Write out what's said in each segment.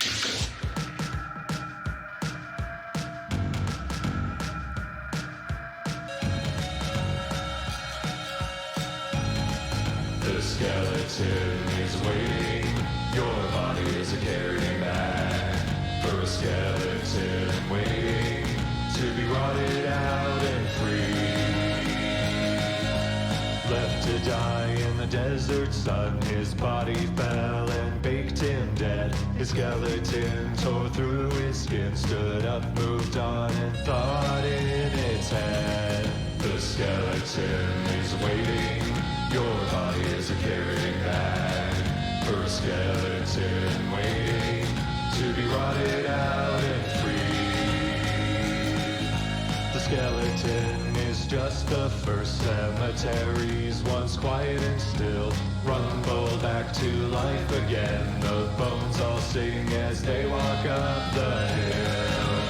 The skeleton is waiting. Your body is a carrying bag for a skeleton waiting to be rotted out and free. Left to die in the desert sun, his body fell and baked him dead. His skeleton tore through his skin, stood up, moved on, and thought in its head. The skeleton is waiting. Your body is a carrying bag for a skeleton waiting to be rotted out and free. The skeleton is just the first. Cemeteries once quiet and still rumble back to life again. The bones all sing as they walk up the hill.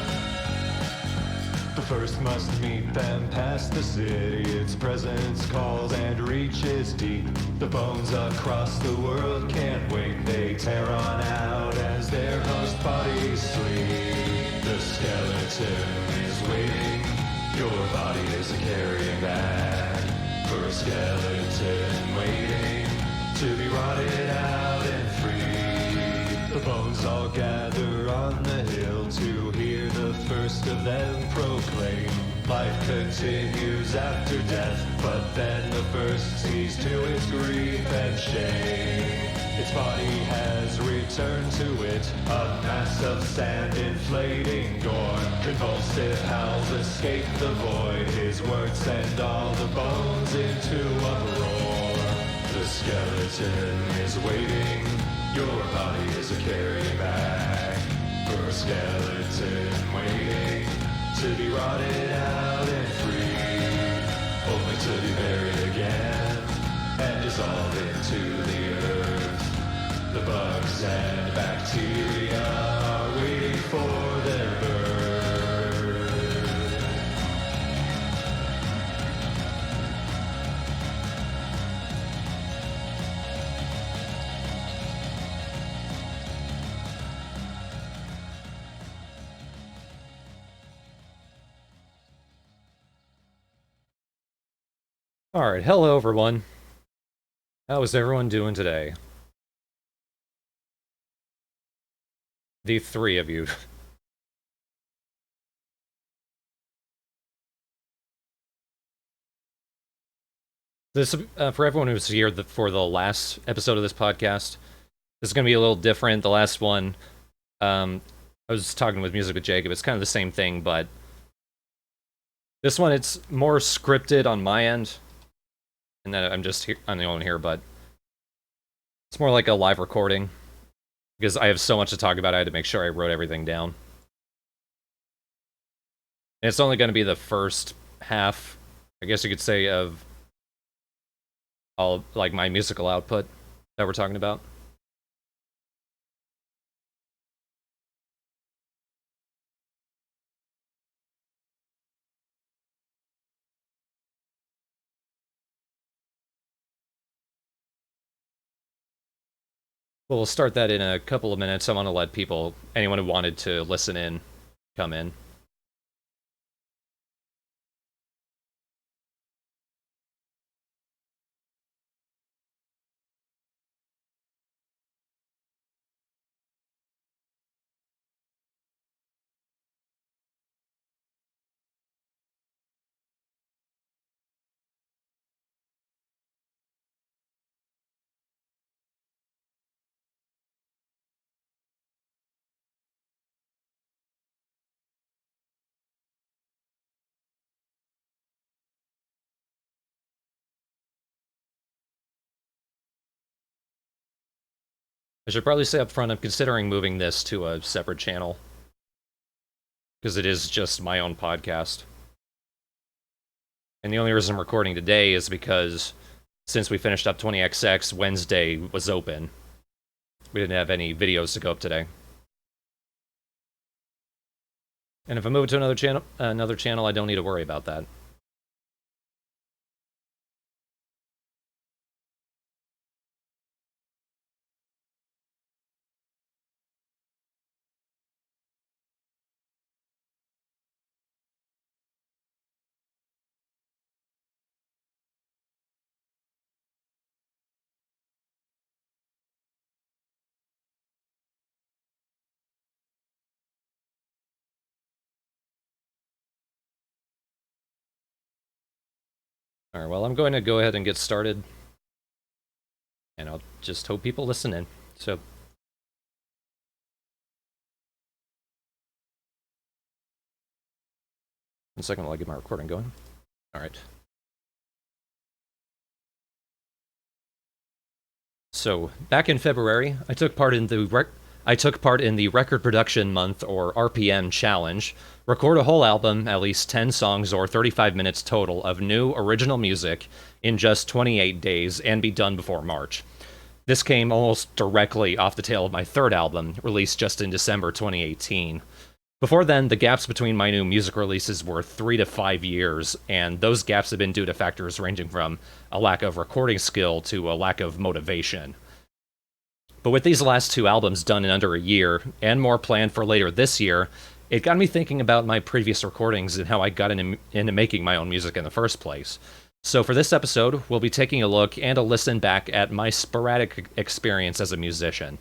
The first must meet them past the city. Its presence calls and reaches deep. The bones across the world can't wait. They tear on out as their host bodies sleep. The skeleton is waiting. Your body is a carrying bag for a skeleton waiting to be rotted out and free. The bones all gather on the hill to hear the first of them proclaim. Life continues after death, but then the first sees to its grief and shame. Its body has returned to it, a mass of sand inflating gore. Convulsive howls escape the void. His words send all the bones into uproar. The skeleton is waiting. Your body is a carrying bag for a skeleton waiting to be rotted out and free, only to be buried again and dissolved into the earth. The bugs and bacteria are waiting for their birth. Alright, hello everyone. How is everyone doing today? The three of you. This, for everyone who's here for the last episode of this podcast, this is going to be a little different. The last one, I was talking with Music with Jacob, it's kind of the same thing, but this one, it's more scripted on my end. And then I'm the only one here, but it's more like a live recording because I have so much to talk about. I had to make sure I wrote everything down. And it's only going to be the first half, I guess you could say, of all like my musical output that we're talking about. Well, we'll start that in a couple of minutes. I want to let anyone who wanted to listen in, come in. I should probably say up front, I'm considering moving this to a separate channel. Because it is just my own podcast. And the only reason I'm recording today is because since we finished up 20XX, Wednesday was open. We didn't have any videos to go up today. And if I move it to another channel, I don't need to worry about that. Alright, well, I'm going to go ahead and get started. And I'll just hope people listen in. So, 1 second while I get my recording going. Alright. So, back in February, I took part in the Record Production Month, or RPM, challenge. Record a whole album, at least 10 songs or 35 minutes total, of new original music in just 28 days, and be done before March. This came almost directly off the tail of my third album, released just in December 2018. Before then, the gaps between my new music releases were 3 to 5 years, and those gaps have been due to factors ranging from a lack of recording skill to a lack of motivation. But with these last 2 albums done in under a year, and more planned for later this year, it got me thinking about my previous recordings and how I got into making my own music in the first place. So for this episode, we'll be taking a look and a listen back at my sporadic experience as a musician.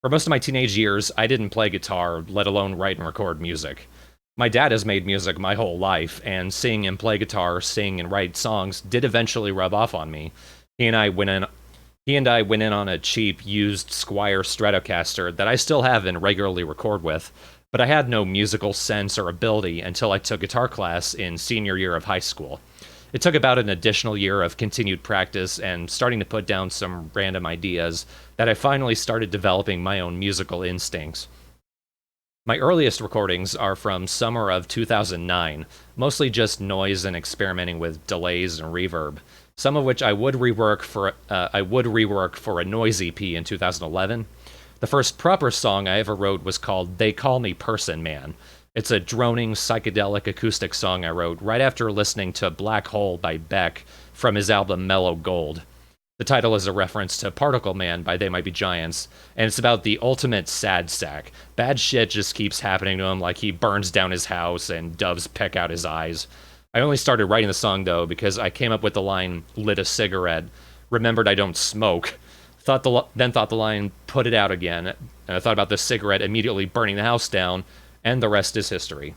For most of my teenage years, I didn't play guitar, let alone write and record music. My dad has made music my whole life, and seeing him play guitar, sing, and write songs did eventually rub off on me. He and I went in on a cheap, used Squier Stratocaster that I still have and regularly record with, but I had no musical sense or ability until I took guitar class in senior year of high school. It took about an additional year of continued practice and starting to put down some random ideas that I finally started developing my own musical instincts. My earliest recordings are from summer of 2009, mostly just noise and experimenting with delays and reverb, some of which I would rework for a noise EP in 2011. The first proper song I ever wrote was called They Call Me Person Man. It's a droning, psychedelic acoustic song I wrote right after listening to Black Hole by Beck from his album Mellow Gold. The title is a reference to Particle Man by They Might Be Giants, and it's about the ultimate sad sack. Bad shit just keeps happening to him, like he burns down his house and doves peck out his eyes. I only started writing the song, though, because I came up with the line, lit a cigarette, remembered I don't smoke, then thought the line, put it out again, and I thought about the cigarette immediately burning the house down, and the rest is history.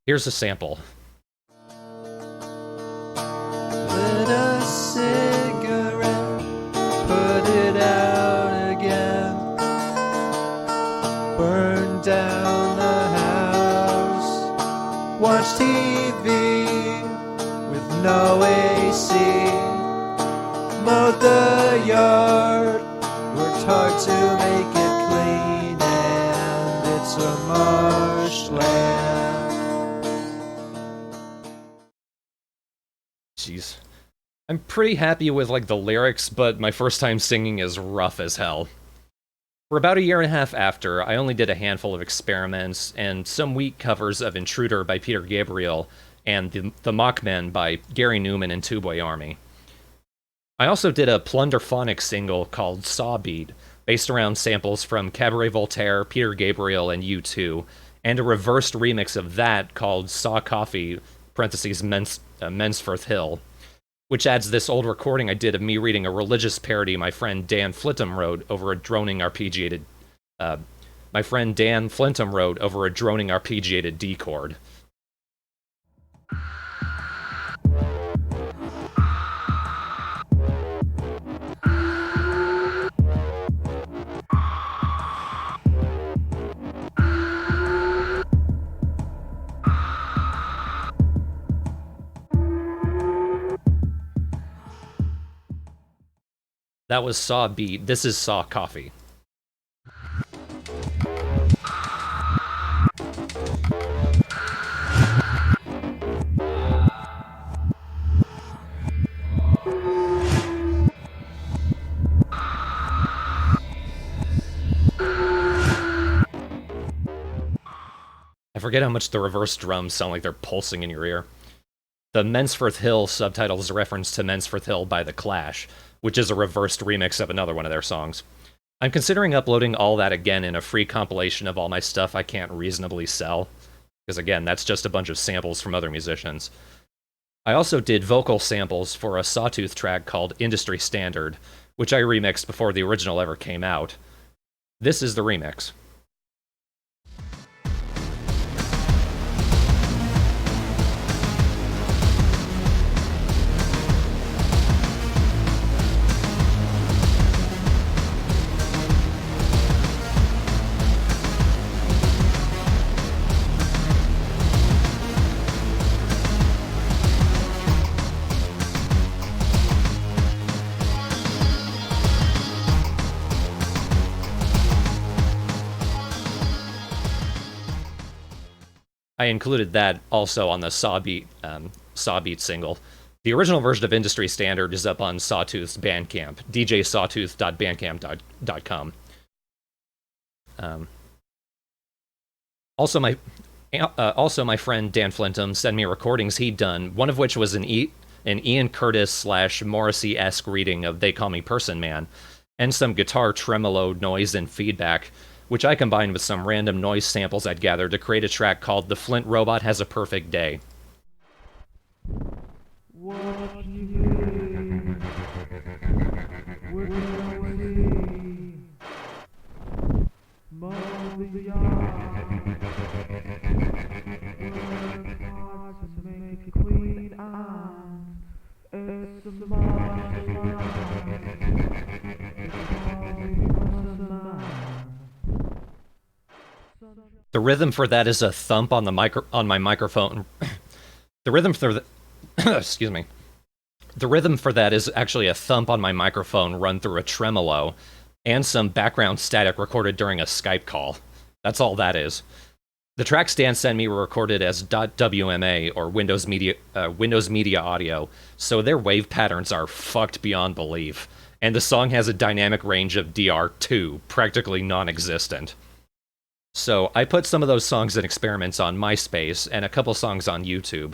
Here's a sample. Lit a cigarette, put it out again, burn down the house, watch TV with no AC, mowed the yard, worked hard to make it clean, and it's a marshland. Jeez. I'm pretty happy with, the lyrics, but my first time singing is rough as hell. For about a year and a half after, I only did a handful of experiments, and some weak covers of Intruder by Peter Gabriel, and the Mockmen by Gary Newman and Two Boy Army. I also did a Plunderphonic single called Saw Beat, based around samples from Cabaret Voltaire, Peter Gabriel, and U2, and a reversed remix of that called Saw Coffee, parentheses, Mensforth Hill, which adds this old recording I did of me reading a religious parody my friend Dan Flintham wrote over a droning arpeggiated D chord. That was Saw Beat. This is Saw Coffee. I forget how much the reverse drums sound like they're pulsing in your ear. The Mensforth Hill subtitle is a reference to Mensforth Hill by The Clash, which is a reversed remix of another one of their songs. I'm considering uploading all that again in a free compilation of all my stuff I can't reasonably sell, because again, that's just a bunch of samples from other musicians. I also did vocal samples for a Sawtooth track called Industry Standard, which I remixed before the original ever came out. This is the remix. I included that also on the Sawbeat single. The original version of Industry Standard is up on Sawtooth's Bandcamp, djsawtooth.bandcamp.com. Also, my friend Dan Flintham sent me recordings he'd done, one of which was an Ian Curtis / Morrissey-esque reading of They Call Me Person Man, and some guitar tremolo noise and feedback, which I combined with some random noise samples I'd gathered to create a track called The Flint Robot Has a Perfect Day. What you hear, we're going mow the yard, work hard to make it clean and it's a The rhythm for that is a thump on my microphone. The rhythm for the excuse me. The rhythm for that is actually a thump on my microphone run through a tremolo, and some background static recorded during a Skype call. That's all that is. The tracks Dan sent me were recorded as .wma, or Windows Media Audio, so their wave patterns are fucked beyond belief, and the song has a dynamic range of DR2, practically non-existent. So I put some of those songs and experiments on MySpace, and a couple songs on YouTube.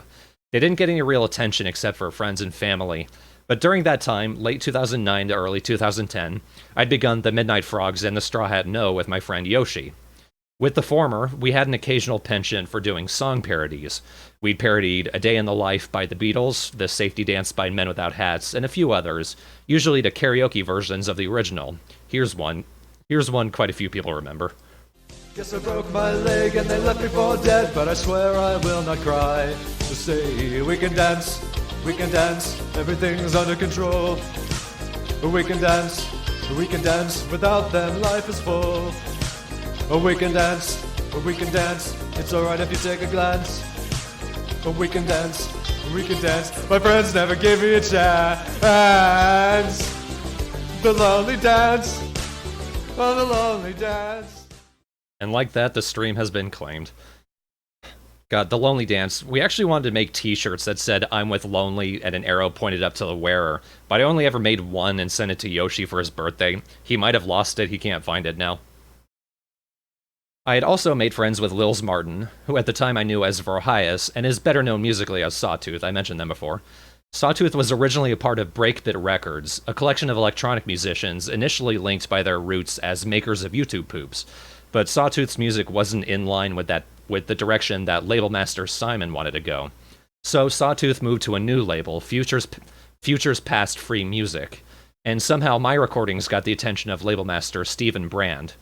They didn't get any real attention except for friends and family, but during that time, late 2009 to early 2010, I'd begun the Midnight Frogs and TheStrawhatNO with my friend Yoshi. With the former, we had an occasional penchant for doing song parodies. We'd parodied A Day in the Life by the Beatles, The Safety Dance by Men Without Hats, and a few others, usually to karaoke versions of the original. Here's one quite a few people remember. Guess I broke my leg and they left me for dead, but I swear I will not cry. Just say we can dance, everything's under control. We can dance, without them life is full. We can dance, it's alright if you take a glance. We can dance, my friends never give me a chance. The lonely dance, oh the lonely dance. And like that, the stream has been claimed. God, the Lonely Dance. We actually wanted to make t-shirts that said, I'm with Lonely, and an arrow pointed up to the wearer, but I only ever made one and sent it to Yoshi for his birthday. He might have lost it, he can't find it now. I had also made friends with Lils Martin, who at the time I knew as Vorhias, and is better known musically as Sawtooth. I mentioned them before. Sawtooth was originally a part of Breakbit Records, a collection of electronic musicians initially linked by their roots as makers of YouTube poops. But Sawtooth's music wasn't in line with the direction that label master Simon wanted to go. So Sawtooth moved to a new label, Futures Past Free Music, and somehow my recordings got the attention of label master Stephen Brand.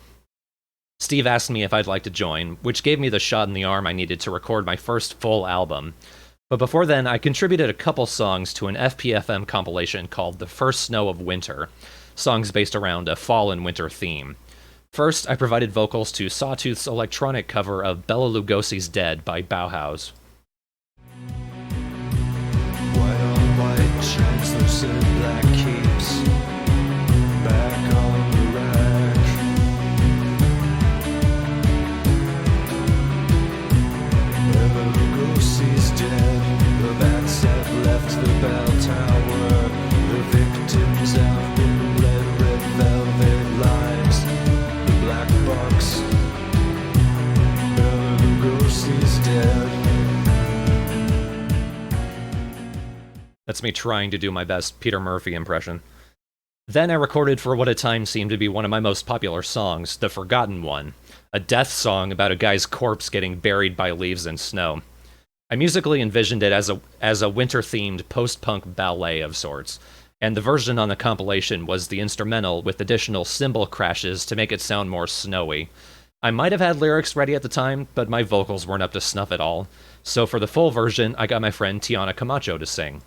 Steve asked me if I'd like to join, which gave me the shot in the arm I needed to record my first full album. But before then, I contributed a couple songs to an FPFM compilation called The First Snow of Winter, songs based around a fall and winter theme. First, I provided vocals to Sawtooth's electronic cover of Bela Lugosi's Dead by Bauhaus. White on white, translucent black keeps back on the rack. Bela Lugosi's dead. The bats have left the bell tower. The victims have been led red velvet lines. Black box. Bela Lugosi's dead. That's me trying to do my best Peter Murphy impression. Then I recorded for what at times seemed to be one of my most popular songs, The Forgotten One, a death song about a guy's corpse getting buried by leaves and snow. I musically envisioned it as a winter-themed post-punk ballet of sorts, and the version on the compilation was the instrumental with additional cymbal crashes to make it sound more snowy. I might have had lyrics ready at the time, but my vocals weren't up to snuff at all, so for the full version, I got my friend Tiana Camacho to sing.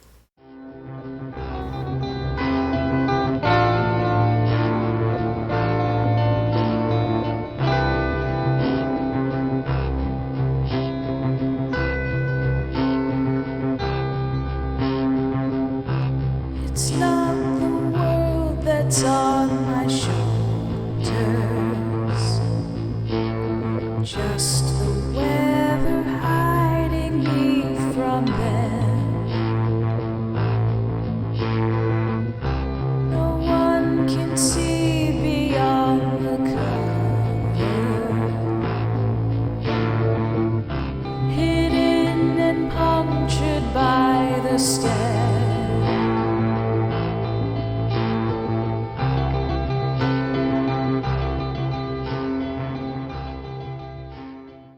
It's not the world that's on my shoulders, just the weather. together, hiding me from them. No one can see beyond the cover, hidden and punctured by the stare.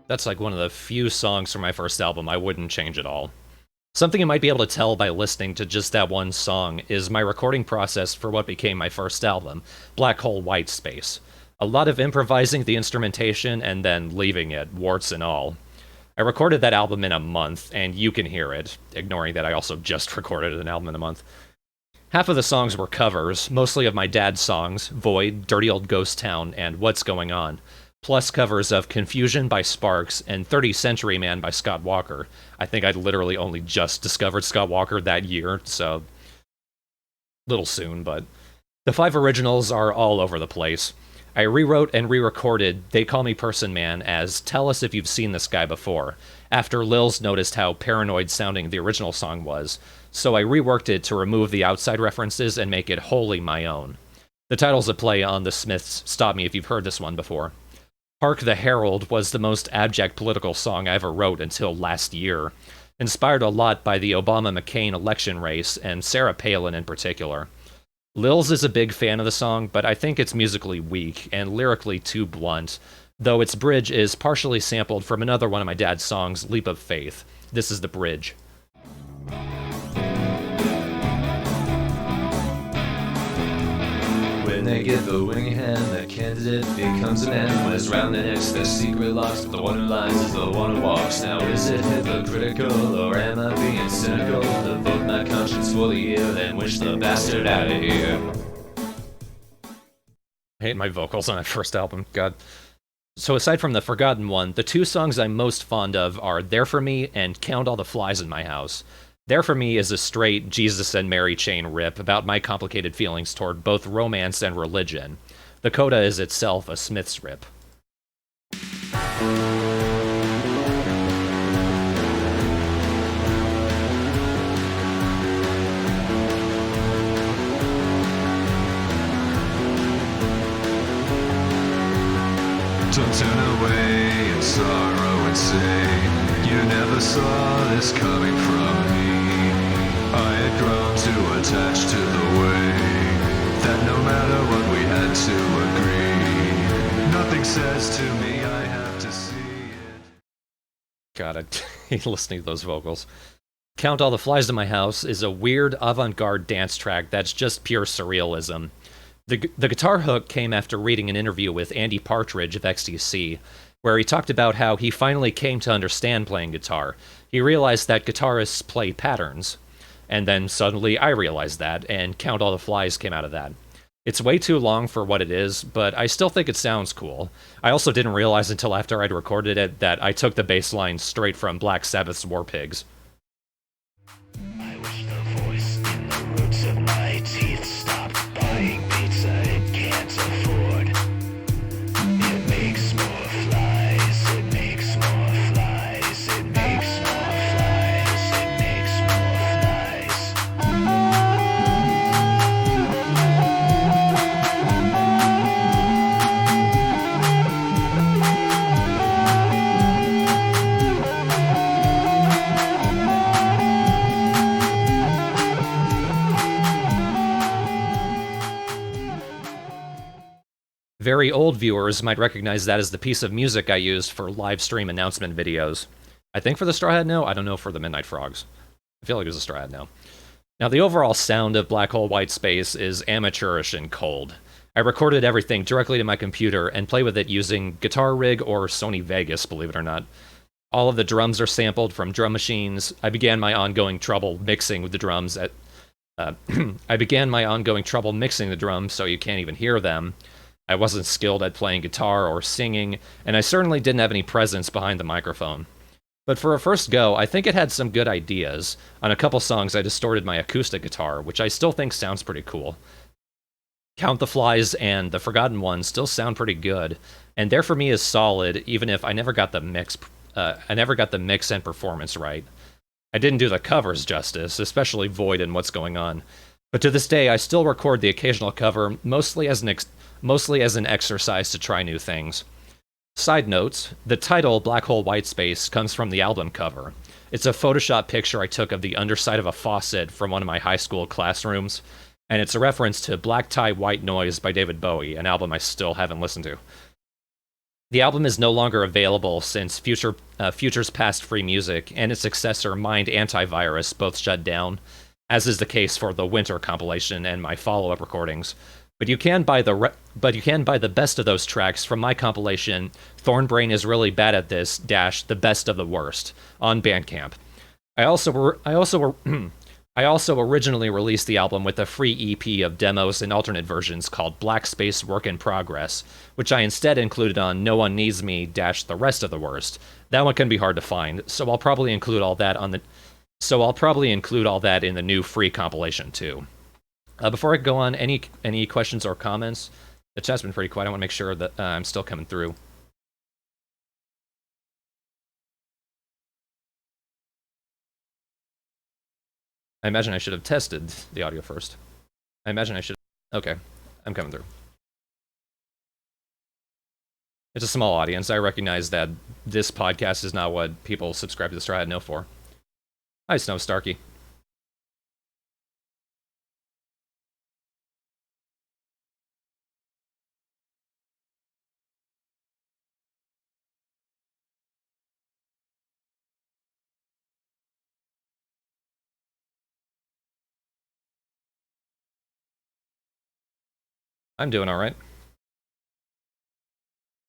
That's like one of the few songs from my first album I wouldn't change at all. Something you might be able to tell by listening to just that one song is my recording process for what became my first album, Black Hole White Space. A lot of improvising the instrumentation and then leaving it, warts and all. I recorded that album in a month, and you can hear it, ignoring that I also just recorded an album in a month. Half of the songs were covers, mostly of my dad's songs, Void, Dirty Old Ghost Town, and What's Going On, plus covers of Confusion by Sparks and 30th Century Man by Scott Walker. I think I'd literally only just discovered Scott Walker that year, so little soon, but the 5 originals are all over the place. I rewrote and re-recorded They Call Me Person Man as Tell Us If You've Seen This Guy Before, after Lils noticed how paranoid sounding the original song was, so I reworked it to remove the outside references and make it wholly my own. The title's a play on the Smiths' Stop Me If You've Heard This One Before. Hark the Herald was the most abject political song I ever wrote until last year, inspired a lot by the Obama-McCain election race, and Sarah Palin in particular. Lils is a big fan of the song, but I think it's musically weak and lyrically too blunt, though its bridge is partially sampled from another one of my dad's songs, Leap of Faith. This is the bridge. When they give the winning hand, the candidate becomes a man. When it's round the necks, their secret locks, but the one who lies is the one who walks. Now is it hypocritical, or am I being cynical? To vote my conscience for the year, then wish the bastard out of here. I hate my vocals on that first album, god. So aside from the forgotten one, the 2 songs I'm most fond of are There For Me and Count All the Flies in My House. There For Me is a straight Jesus and Mary chain rip about my complicated feelings toward both romance and religion. The coda is itself a Smiths rip. Don't turn away in sorrow and say, you never saw this coming from me. I had grown too attached to the way that no matter what we had to agree, nothing says to me I have to see it. God, I hate listening to those vocals. Count All the Flies in My House is a weird avant-garde dance track that's just pure surrealism. The guitar hook came after reading an interview with Andy Partridge of XTC, where he talked about how he finally came to understand playing guitar. He realized that guitarists play patterns. And then suddenly I realized that, and Count All the Flies came out of that. It's way too long for what it is, but I still think it sounds cool. I also didn't realize until after I'd recorded it that I took the bass line straight from Black Sabbath's War Pigs. I wish the voice in the roots of my teeth stopped buying pizza it can't afford. It makes more flies, it makes more flies, it makes more flies, it makes more flies. Very old viewers might recognize that as the piece of music I used for live stream announcement videos. I think for TheStrawhatNO, I don't know for the Midnight Frogs. I feel like it was TheStrawhatNO. Now, the overall sound of Black Hole White Space is amateurish and cold. I recorded everything directly to my computer and play with it using Guitar Rig or Sony Vegas, believe it or not. All of the drums are sampled from drum machines. I began my ongoing trouble mixing with the drums so you can't even hear them. I wasn't skilled at playing guitar or singing, and I certainly didn't have any presence behind the microphone. But for a first go, I think it had some good ideas. On a couple songs, I distorted my acoustic guitar, which I still think sounds pretty cool. Count the Flies and The Forgotten One still sound pretty good, and There For Me is solid, even if I never got the mix the mix and performance right. I didn't do the covers justice, especially Void and What's Going On. But to this day, I still record the occasional cover, mostly as an exercise to try new things. Side note, the title Black Hole White Space comes from the album cover. It's a Photoshop picture I took of the underside of a faucet from one of my high school classrooms, and it's a reference to Black Tie White Noise by David Bowie, an album I still haven't listened to. The album is no longer available since Future's Past Free Music and its successor Mind Antivirus both shut down, as is the case for the Winter compilation and my follow-up recordings. But you can buy the best of those tracks from my compilation Thorn Brain is Really Bad at This - The Best of the Worst on Bandcamp. I also originally released the album with a free EP of demos and alternate versions called Black Space Work in Progress, which I instead included on No One Needs Me - The Rest of the Worst. That one can be hard to find, so I'll probably include all that in the new free compilation too. Before I go on, any questions or comments? The chat's been pretty quiet. I want to make sure that I'm still coming through. I imagine I should have tested the audio first. Okay, I'm coming through. It's a small audience. I recognize that this podcast is not what people subscribe to TheStrawhatNO for. Hi, Snow Starkey. I'm doing alright.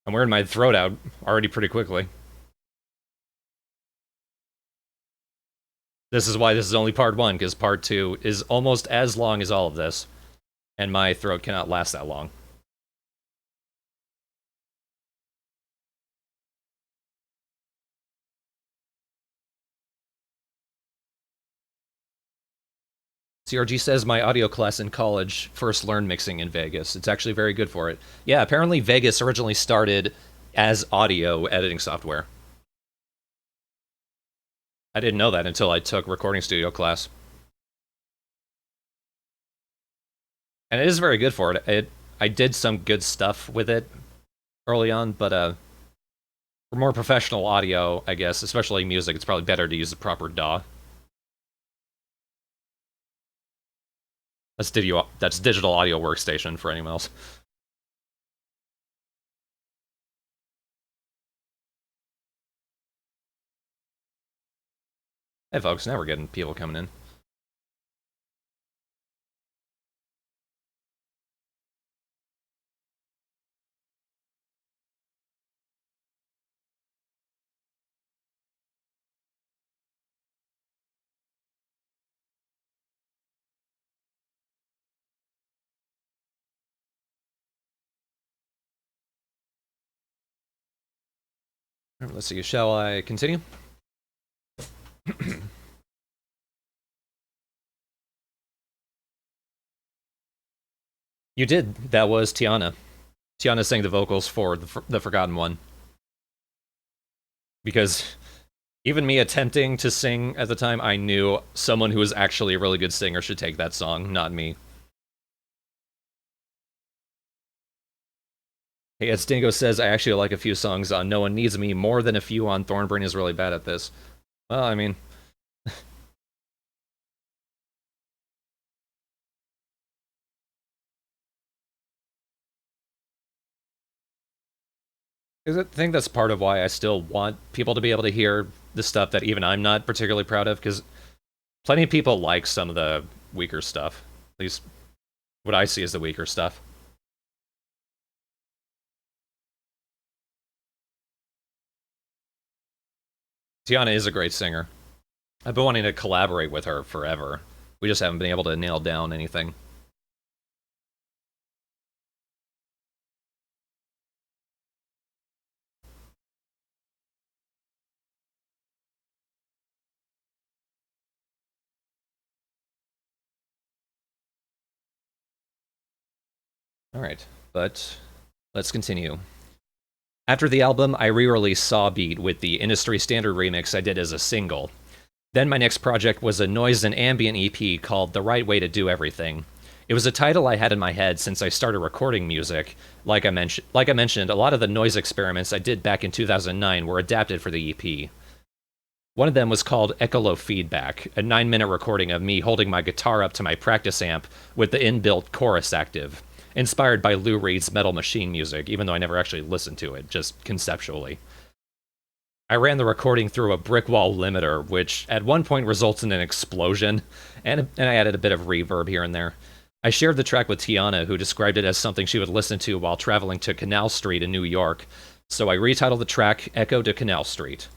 I'm wearing my throat out already pretty quickly. This is why this is only part 1, because part 2 is almost as long as all of this, and my throat cannot last that long. CRG says my audio class in college first learned mixing in Vegas. It's actually very good for it. Yeah, apparently Vegas originally started as audio editing software. I didn't know that until I took recording studio class. And it is very good for it. I did some good stuff with it early on, but for more professional audio, I guess, especially music, it's probably better to use the proper DAW. That's Digital Audio Workstation for anyone else. Hey folks, now we're getting people coming in. Let's see, shall I continue? You did. That was Tiana. Tiana sang the vocals for the Forgotten One. Because even me attempting to sing at the time, I knew someone who was actually a really good singer should take that song, not me. Hey, as Dingo says, I actually like a few songs on No One Needs Me more than a few on Thornbrain is really bad at this. Well, I mean... I think that's part of why I still want people to be able to hear the stuff that even I'm not particularly proud of, because plenty of people like some of the weaker stuff. At least what I see as the weaker stuff. Tiana is a great singer. I've been wanting to collaborate with her forever. We just haven't been able to nail down anything. Alright, but let's continue. After the album, I re-released Sawbeat with the industry standard remix I did as a single. Then my next project was a noise and ambient EP called The Right Way to Do Everything. It was a title I had in my head since I started recording music. Like I mentioned, a lot of the noise experiments I did back in 2009 were adapted for the EP. One of them was called Echolo Feedback, a 9-minute recording of me holding my guitar up to my practice amp with the inbuilt chorus active, inspired by Lou Reed's Metal Machine music, even though I never actually listened to it, just conceptually. I ran the recording through a brick wall limiter, which at one point results in an explosion, and I added a bit of reverb here and there. I shared the track with Tiana, who described it as something she would listen to while traveling to Canal Street in New York, so I retitled the track Echo to Canal Street.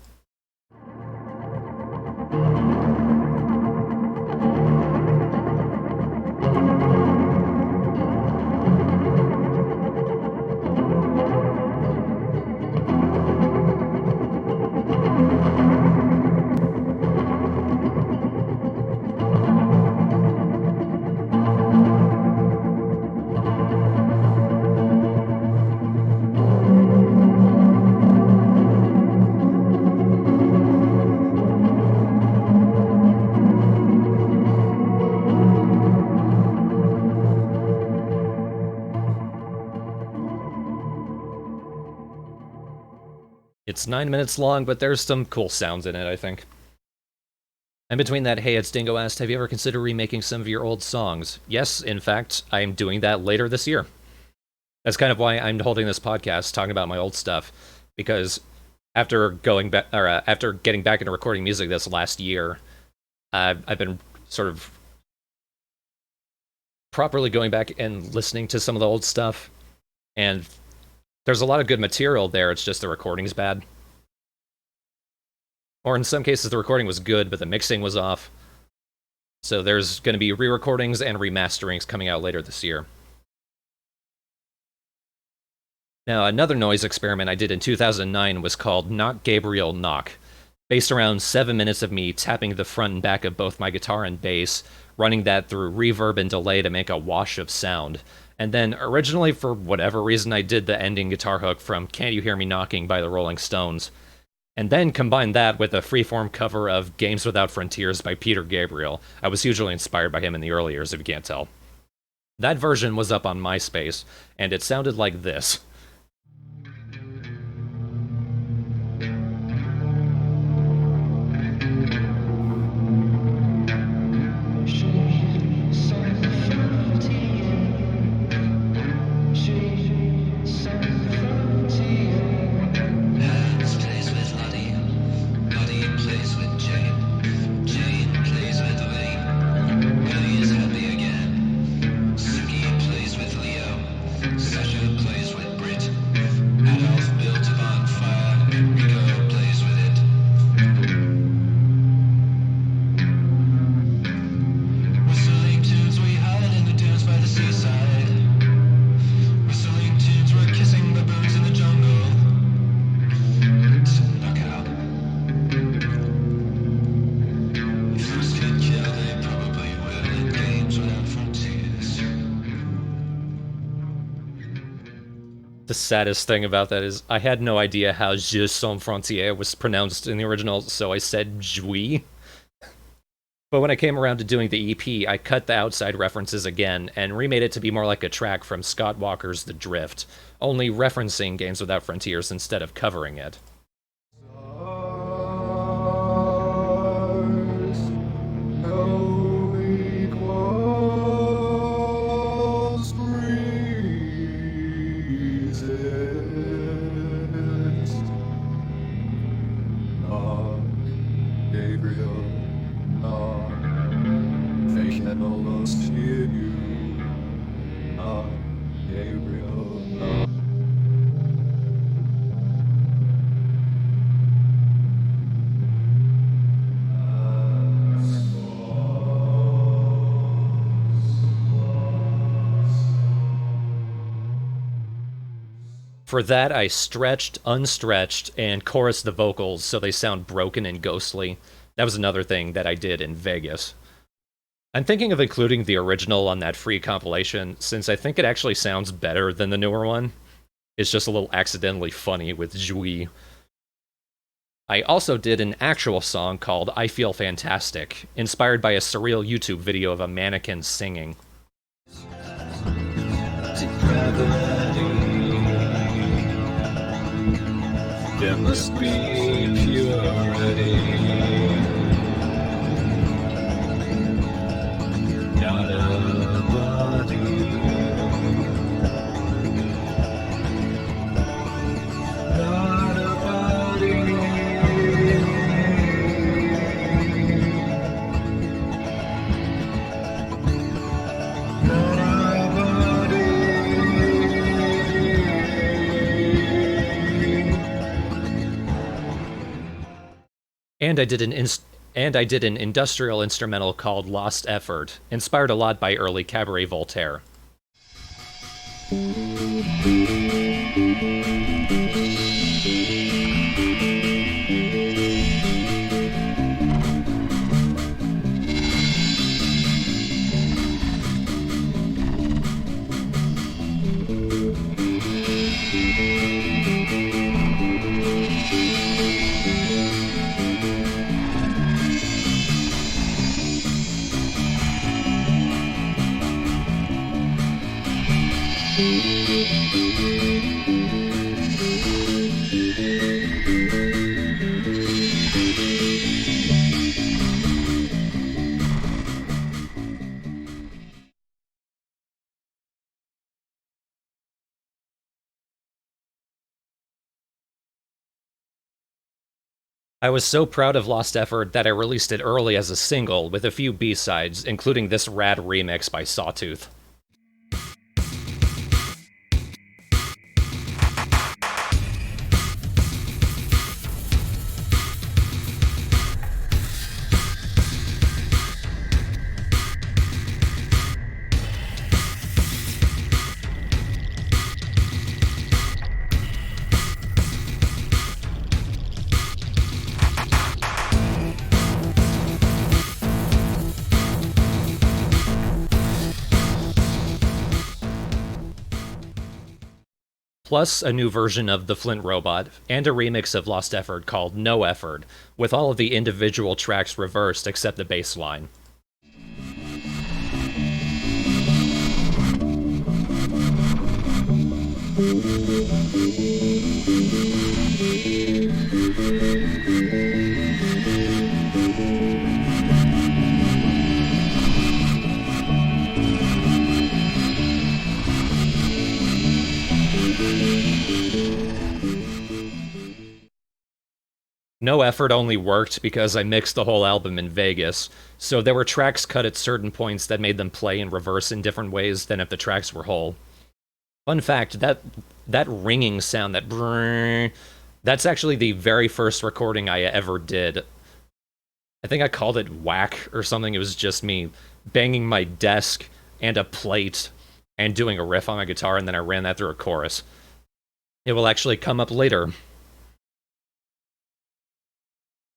It's 9 minutes long, but there's some cool sounds in it, I think. And between that, Hey It's Dingo asked, have you ever considered remaking some of your old songs? Yes, in fact, I am doing that later this year. That's kind of why I'm holding this podcast, talking about my old stuff, because after getting back into recording music this last year, I've been sort of properly going back and listening to some of the old stuff, and there's a lot of good material there, it's just the recording's bad. Or in some cases, the recording was good, but the mixing was off. So there's going to be re-recordings and remasterings coming out later this year. Now, another noise experiment I did in 2009 was called Knock Gabriel Knock, based around 7 minutes of me tapping the front and back of both my guitar and bass, running that through reverb and delay to make a wash of sound. And then, originally, for whatever reason, I did the ending guitar hook from Can't You Hear Me Knocking by the Rolling Stones. And then combined that with a freeform cover of Games Without Frontiers by Peter Gabriel. I was hugely inspired by him in the early years, if you can't tell. That version was up on MySpace, and it sounded like this. The saddest thing about that is I had no idea how Je Sans Frontières was pronounced in the original, so I said Jui. But when I came around to doing the EP, I cut the outside references again and remade it to be more like a track from Scott Walker's The Drift, only referencing Games Without Frontiers instead of covering it. For that, I stretched, unstretched, and chorused the vocals so they sound broken and ghostly. That was another thing that I did in Vegas. I'm thinking of including the original on that free compilation, since I think it actually sounds better than the newer one. It's just a little accidentally funny with Jui. I also did an actual song called I Feel Fantastic, inspired by a surreal YouTube video of a mannequin singing. There must be purity, not a body, not a body. And I did an industrial instrumental called Lost Effort, inspired a lot by early Cabaret Voltaire. I was so proud of Lost Effort that I released it early as a single with a few B-sides, including this rad remix by Sawtooth. Plus a new version of The Flint Robot, and a remix of Lost Effort called No Effort, with all of the individual tracks reversed except the bass line. No Effort only worked because I mixed the whole album in Vegas, so there were tracks cut at certain points that made them play in reverse in different ways than if the tracks were whole. Fun fact, that ringing sound, that brrrr, that's actually the very first recording I ever did. I think I called it whack or something. It was just me banging my desk and a plate and doing a riff on my guitar, and then I ran that through a chorus. It will actually come up later.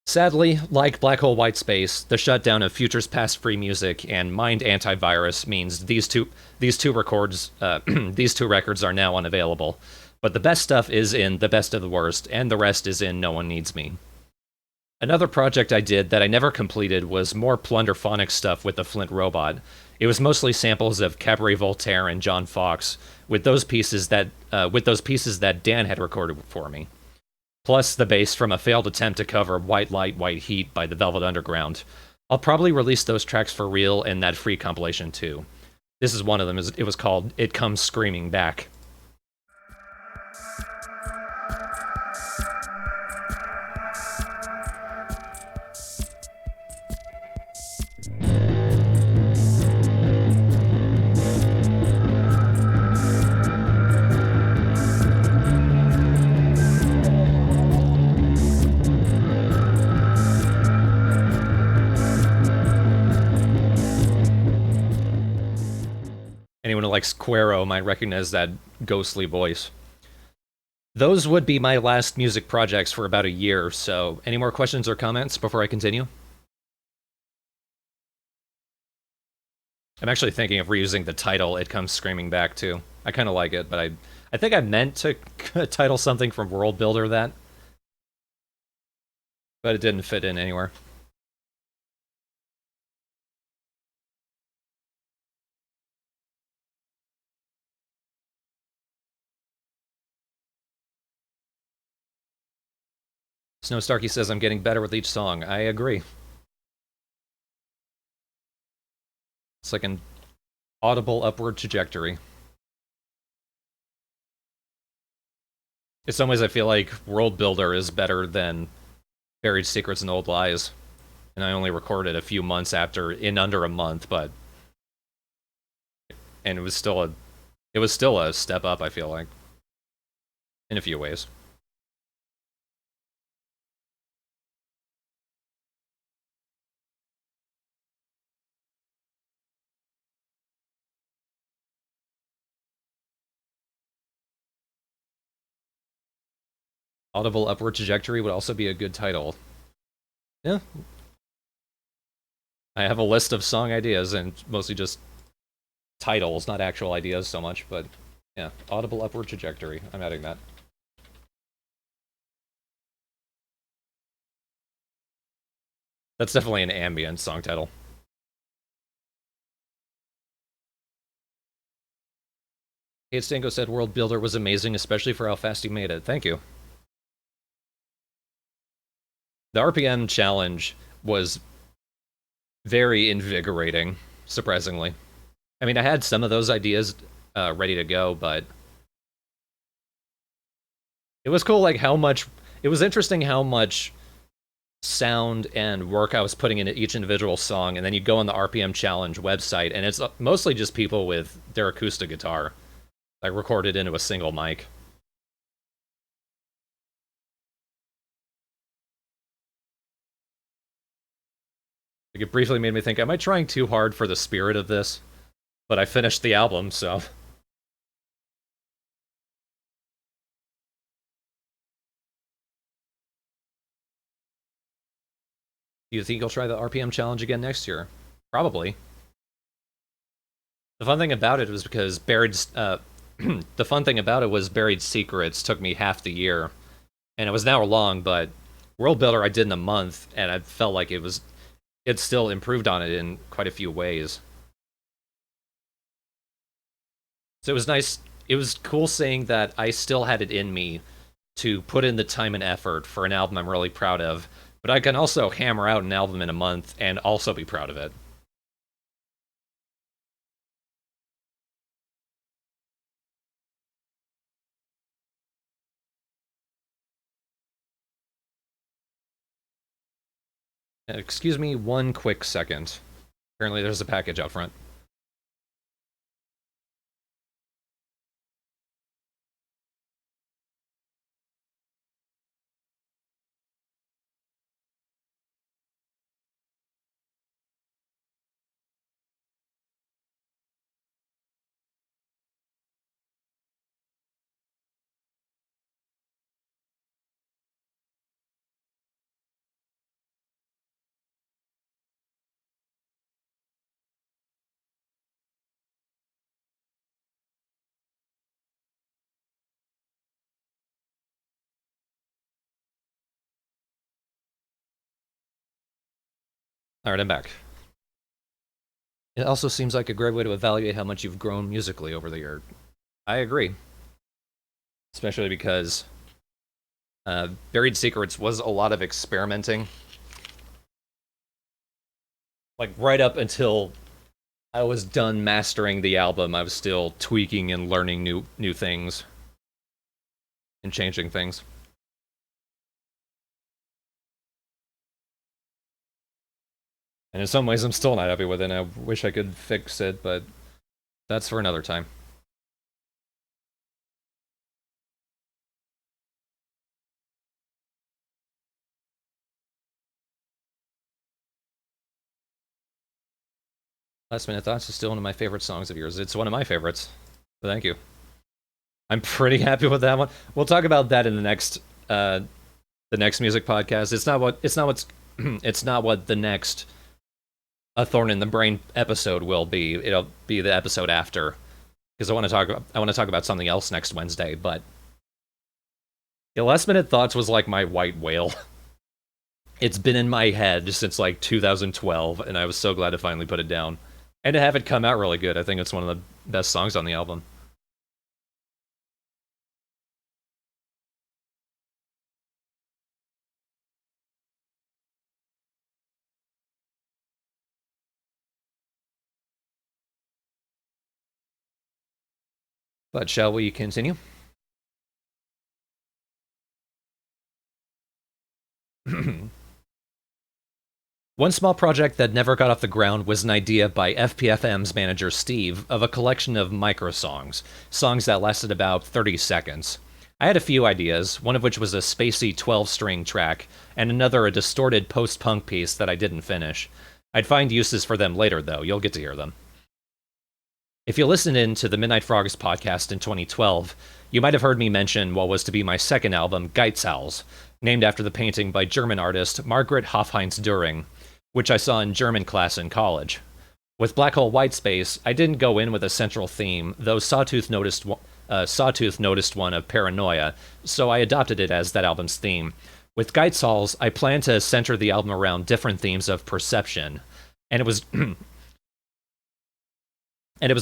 Sadly, like Black Hole White Space, the shutdown of Futures Past free music and Mind Antivirus means these two records are now unavailable. But the best stuff is in The Best of the Worst, and the rest is in No One Needs Me. Another project I did that I never completed was more plunderphonic stuff with the Flint Robot. It was mostly samples of Cabaret Voltaire and John Fox, with those pieces that Dan had recorded for me. Plus the bass from a failed attempt to cover White Light, White Heat by the Velvet Underground. I'll probably release those tracks for real in that free compilation too. This is one of them. It was called It Comes Screaming Back. Anyone who likes Quero might recognize that ghostly voice. Those would be my last music projects for about a year, so any more questions or comments before I continue? I'm actually thinking of reusing the title, It Comes Screaming Back, too. I kind of like it, but I think I meant to title something from World Builder that, but it didn't fit in anywhere. Snow Starkey says I'm getting better with each song. I agree. It's like an audible upward trajectory. In some ways, I feel like World Builder is better than Buried Secrets and Old Lies, and I only recorded a few months after, in under a month, but and it was still a step up. I feel like, in a few ways. Audible Upward Trajectory would also be a good title. Yeah. I have a list of song ideas, and mostly just titles, not actual ideas so much, but yeah. Audible Upward Trajectory. I'm adding that. That's definitely an ambient song title. Kate Stanko said World Builder was amazing, especially for how fast he made it. Thank you. The RPM challenge was very invigorating, surprisingly. I mean, I had some of those ideas ready to go, but it was cool, like, how much... It was interesting how much sound and work I was putting into each individual song, and then you go on the RPM challenge website, and it's mostly just people with their acoustic guitar, like, recorded into a single mic. Like, it briefly made me think, am I trying too hard for the spirit of this? But I finished the album, so... Do you think you'll try the RPM challenge again next year? Probably. The fun thing about it was because the fun thing about it was Buried Secrets took me half the year, and it was an hour long, but World Builder I did in a month, and I felt like it still improved on it in quite a few ways. So it was nice. It was cool seeing that I still had it in me to put in the time and effort for an album I'm really proud of, but I can also hammer out an album in a month and also be proud of it. Excuse me one quick second. Apparently there's a package out front. Alright, I'm back. It also seems like a great way to evaluate how much you've grown musically over the year. I agree. Especially because Buried Secrets was a lot of experimenting. Like, right up until I was done mastering the album, I was still tweaking and learning new things. And changing things. And in some ways, I'm still not happy with it, and I wish I could fix it, but that's for another time. Last Minute Thoughts is still one of my favorite songs of yours. It's one of my favorites. So thank you. I'm pretty happy with that one. We'll talk about that in the next music podcast. It's not what the next A Thorn in the Brain episode will be. It'll be the episode after. because I want to talk about something else next Wednesday. But the Last Minute Thoughts was like my white whale. It's been in my head since like 2012, and I was so glad to finally put it down and to have it come out really good. I think it's one of the best songs on the album. But shall we continue? One small project that never got off the ground was an idea by FPFM's manager Steve of a collection of micro songs that lasted about 30 seconds. I had a few ideas, one of which was a spacey 12-string track, and another a distorted post-punk piece that I didn't finish. I'd find uses for them later, though. You'll get to hear them. If you listened in to the Midnight Frogs podcast in 2012, you might have heard me mention what was to be my second album, Geizhals, named after the painting by German artist Margaret Hofheinz-Düring, which I saw in German class in college. With Black Hole Whitespace, I didn't go in with a central theme, though Sawtooth noticed one of Paranoia, so I adopted it as that album's theme. With Geizhals, I planned to center the album around different themes of perception, and it was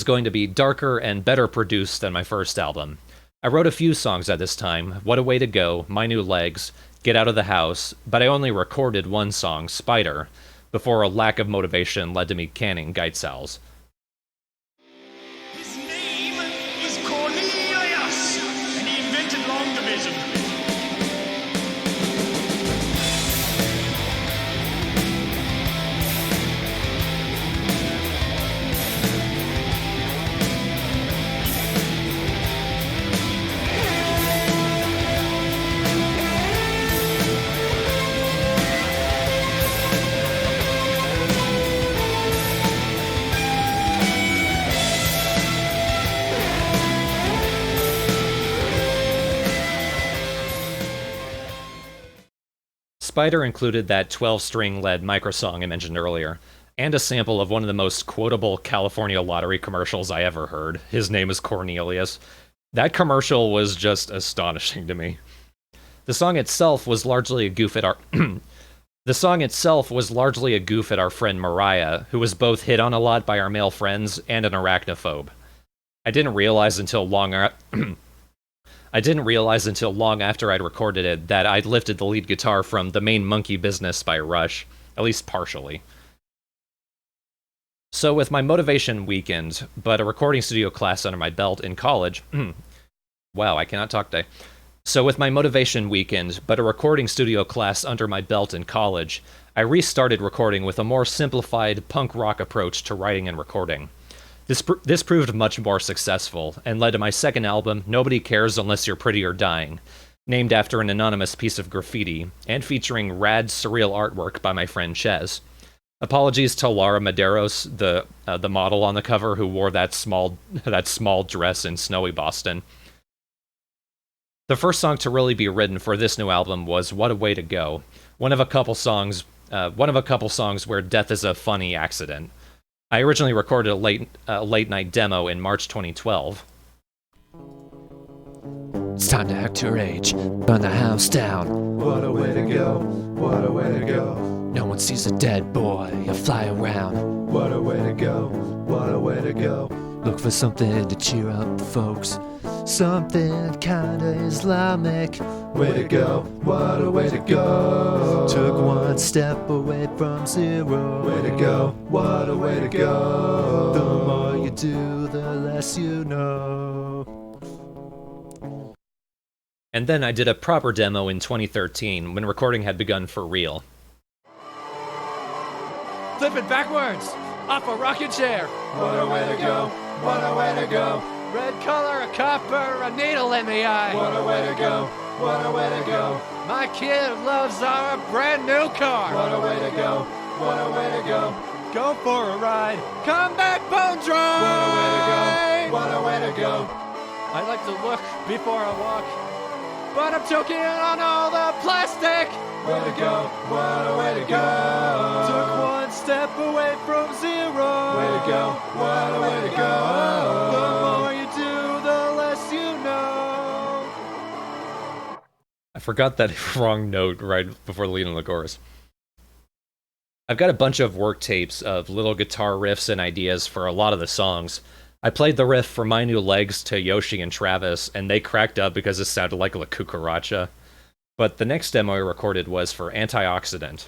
going to be darker and better produced than my first album. I wrote a few songs at this time, What a Way to Go, My New Legs, Get Out of the House, but I only recorded one song, Spider, before a lack of motivation led to me canning Geizhals. His name was Cornelius, and he invented long division. Spider included that 12-string lead microsong I mentioned earlier, and a sample of one of the most quotable California lottery commercials I ever heard. His name is Cornelius. That commercial was just astonishing to me. The song itself was largely a goof at our friend Mariah, who was both hit on a lot by our male friends and an arachnophobe. I didn't realize until long after I'd recorded it that I'd lifted the lead guitar from The Main Monkey Business by Rush, at least partially. So with my motivation weakened, but a recording studio class under my belt in college... wow, I cannot talk today. So with my motivation weakened, but a recording studio class under my belt in college, I restarted recording with a more simplified punk rock approach to writing and recording. This proved much more successful, and led to my second album, Nobody Cares Unless You're Pretty or Dying, named after an anonymous piece of graffiti, and featuring rad, surreal artwork by my friend Chez. Apologies to Laura Medeiros, the model on the cover who wore that small dress in snowy Boston. The first song to really be written for this new album was What a Way to Go, one of a couple songs where death is a funny accident. I originally recorded a late night demo in March 2012. It's time to act your age, burn the house down. What a way to go, what a way to go. No one sees a dead boy, you fly around. What a way to go, what a way to go. Look for something to cheer up folks, something kinda Islamic. Way to go, what a way to go. Took one step away from zero. Way to go, what a way to go. The more you do, the less you know. And then I did a proper demo in 2013 when recording had begun for real. Flip it backwards, off a rocking chair. What a way to go, what a way to go. Red color, a copper, a needle in the eye. What a way to go, what a way to go. My kid loves our brand new car. What a way to go, what a way to go. Go for a ride, come back bone dry. What a way to go, what a way to go. I like to look before I walk, but I'm choking on all the plastic. Way to go, what a way to go. Took one step away from zero. Way to go, what a way to go. The more you forgot that wrong note right before the lead in the chorus. I've got a bunch of work tapes of little guitar riffs and ideas for a lot of the songs. I played the riff for My New Legs to Yoshi and Travis, and they cracked up because it sounded like La Cucaracha. But the next demo I recorded was for Antioxidant.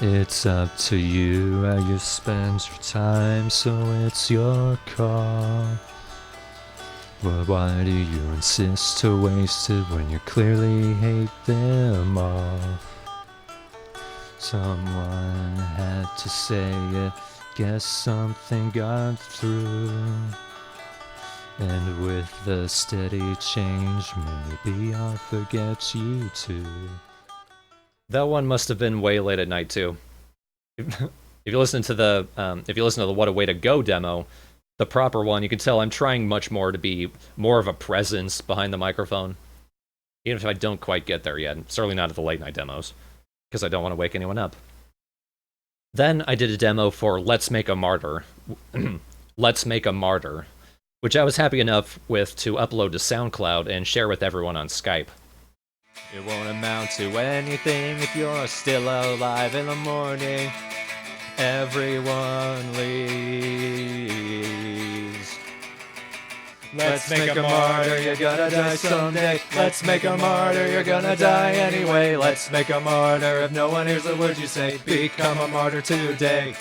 It's up to you how you spend your time, so it's your call. But why do you insist to waste it when you clearly hate them all? Someone had to say it, guess something got through. And with the steady change, maybe I'll forget you too. That one must have been way late at night too. If you listen to the What a Way to Go demo, the proper one, you can tell I'm trying much more to be more of a presence behind the microphone. Even if I don't quite get there yet. Certainly not at the late night demos, because I don't want to wake anyone up. Then I did a demo for Let's Make a Martyr. Let's Make a Martyr, which I was happy enough with to upload to SoundCloud and share with everyone on Skype. It won't amount to anything if you're still alive in the morning. Everyone leaves. Let's make a martyr, you're gonna die someday. Let's make a martyr, you're gonna die anyway. Let's make a martyr, if no one hears a word you say, become a martyr today.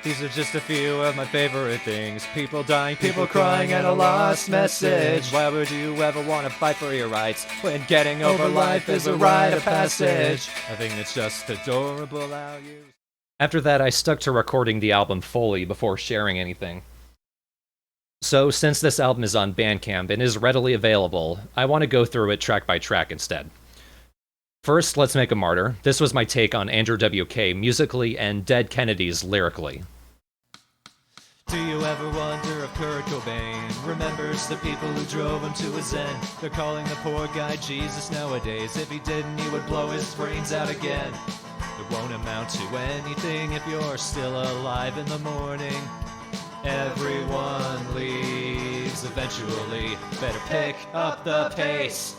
These are just a few of my favorite things. People dying, people crying, and a lost message. Why would you ever want to fight for your rights when getting over life is a rite of passage? I think it's just adorable how you... After that, I stuck to recording the album fully before sharing anything. So, since this album is on Bandcamp and is readily available, I want to go through it track by track instead. First, Let's Make a Martyr. This was my take on Andrew W.K. musically and Dead Kennedys lyrically. Do you ever wonder if Kurt Cobain remembers the people who drove him to his end? They're calling the poor guy Jesus nowadays. If he didn't, he would blow his brains out again. It won't amount to anything if you're still alive in the morning. Everyone leaves eventually. Better pick up the pace.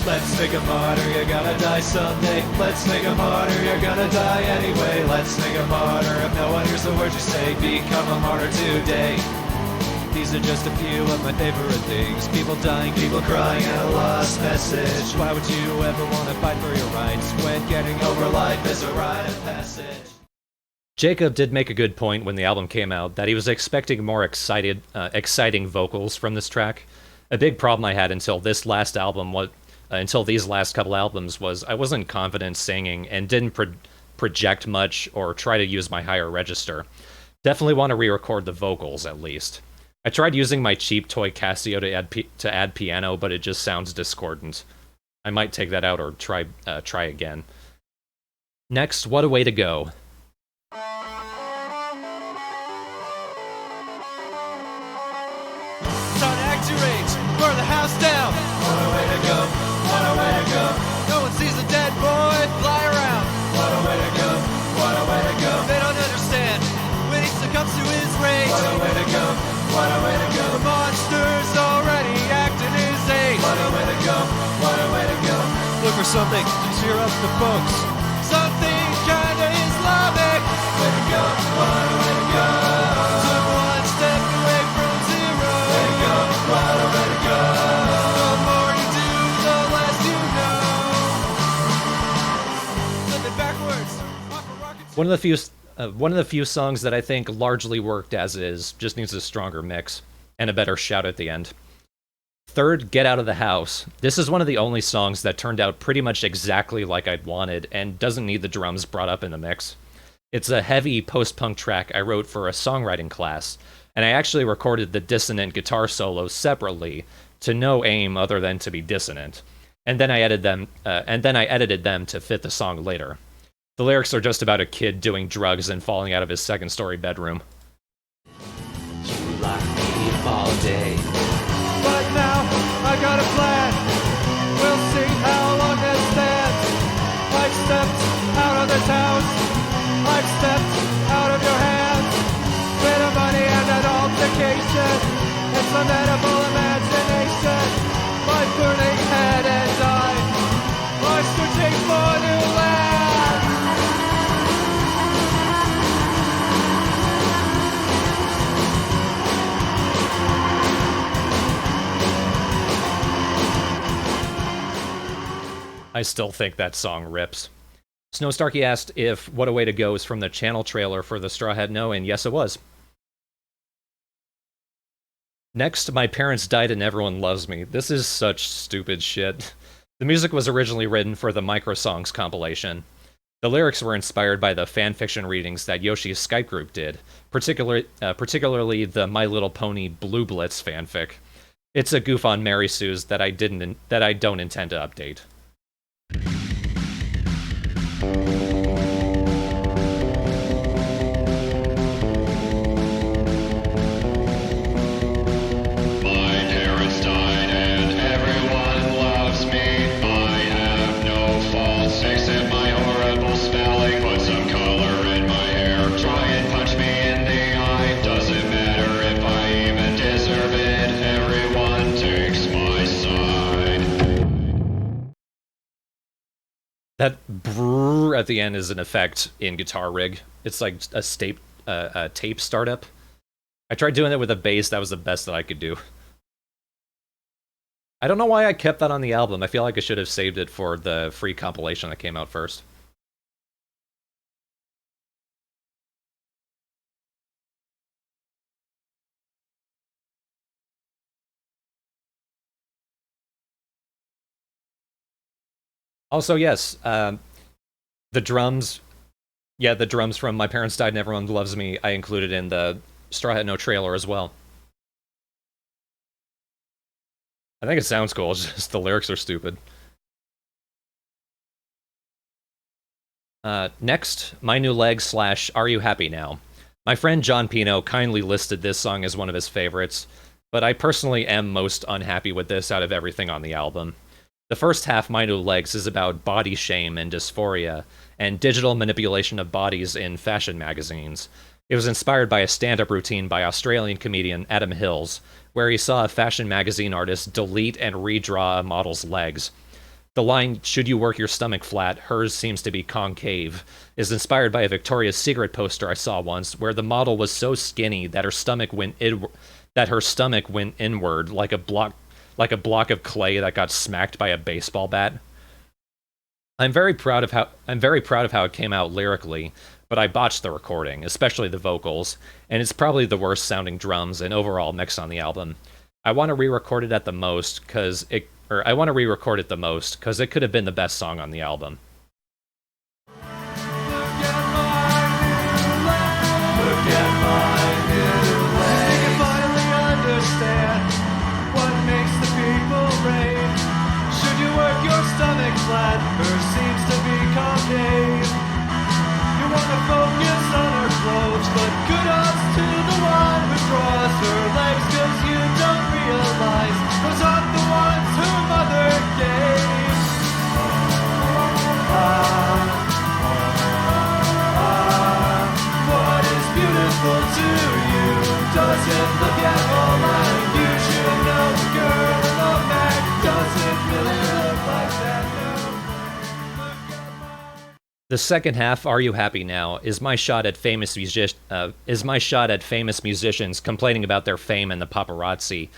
Let's make a martyr, you're gonna die someday. Let's make a martyr, you're gonna die anyway. Let's make a martyr, if no one hears the words you say, become a martyr today. These are just a few of my favorite things. People dying, people crying, and a lost message. Why would you ever want to fight for your rights when getting over life is a rite of passage? Jacob did make a good point when the album came out that he was expecting more exciting vocals from this track. A big problem I had until this last album was... until these last couple albums was I wasn't confident singing and didn't project much or try to use my higher register. Definitely want to re-record the vocals at least. I tried using my cheap toy Casio to add piano, but it just sounds discordant. I might take that out or try again. Next, What a Way to Go. Time to act your age, burn the house down. What a way to go, what a way to go. No one sees a dead boy fly around. What a way to go, what a way to go. They don't understand when he succumbs to his rage. What a way to go, what a way to go. The monster's already acting his age. What a way to go, what a way to go. Look for something to cheer up the folks. Something kinda Islamic. Way to go, what a way to go. Took one step away from zero. Way to go, what a way to go. The more you do, the less you know. Flipping backwards. Off a rocket. One of the few songs that I think largely worked as is, just needs a stronger mix and a better shout at the end. Third, Get Out of the House. This is one of the only songs that turned out pretty much exactly like I'd wanted and doesn't need the drums brought up in the mix. It's a heavy post-punk track I wrote for a songwriting class, and I actually recorded the dissonant guitar solos separately to no aim other than to be dissonant. And then I edited them to fit the song later. The lyrics are just about a kid doing drugs and falling out of his second-story bedroom. You lock me up all day. But now I got a plan. We'll see how long it stands. I've stepped out of this house. I've stepped out of your hands. vacation and some edible imagination. My burning head and I are searching for new land. I still think that song rips. Snow Starkey asked if What a Way to Go is from the channel trailer for TheStrawhatNO, and yes, it was. Next, My Parents Died and Everyone Loves Me. This is such stupid shit. The music was originally written for the Microsongs compilation. The lyrics were inspired by the fanfiction readings that Yoshi's Skype group did, particularly the My Little Pony Blue Blitz fanfic. It's a goof on Mary Sue's that I don't intend to update. My parents died and everyone loves me. I have no faults except my horrible spelling. Put some color in my hair, try and punch me in the eye. Doesn't matter if I even deserve it. Everyone takes my side. That brrr at the end is an effect in Guitar Rig. It's like a tape startup. I tried doing it with a bass, that was the best that I could do. I don't know why I kept that on the album. I feel like I should have saved it for the free compilation that came out first. Also, yes, the drums. Yeah, the drums from My Parents Died and Everyone Loves Me, I included in the TheStrawhatNO trailer as well. I think it sounds cool, it's just the lyrics are stupid. Next, My New Leg / Are You Happy Now? My friend John Pino kindly listed this song as one of his favorites, but I personally am most unhappy with this out of everything on the album. The first half, My New Legs, is about body shame and dysphoria, and digital manipulation of bodies in fashion magazines. It was inspired by a stand-up routine by Australian comedian Adam Hills, where he saw a fashion magazine artist delete and redraw a model's legs. The line, "Should you work your stomach flat, hers seems to be concave," is inspired by a Victoria's Secret poster I saw once, where the model was so skinny that her stomach went inward like a block of clay that got smacked by a baseball bat. I'm very proud of how it came out lyrically, but I botched the recording, especially the vocals, and it's probably the worst sounding drums and overall mix on the album. I want to re-record it the most because it could have been the best song on the album. Look at my new leg. You can finally understand what makes the people rave. Should you work your stomach flat, hers seems to be concave. You wanna focus on her clothes, but good odds to the one who draws her legs, 'cause you don't realize those aren't the ones her mother gave. What is beautiful to you doesn't look at all like you should know. The girl in the back doesn't really look like that, no. Look at my... The second half, Are You Happy Now, is my shot at famous musicians complaining about their fame and the paparazzi.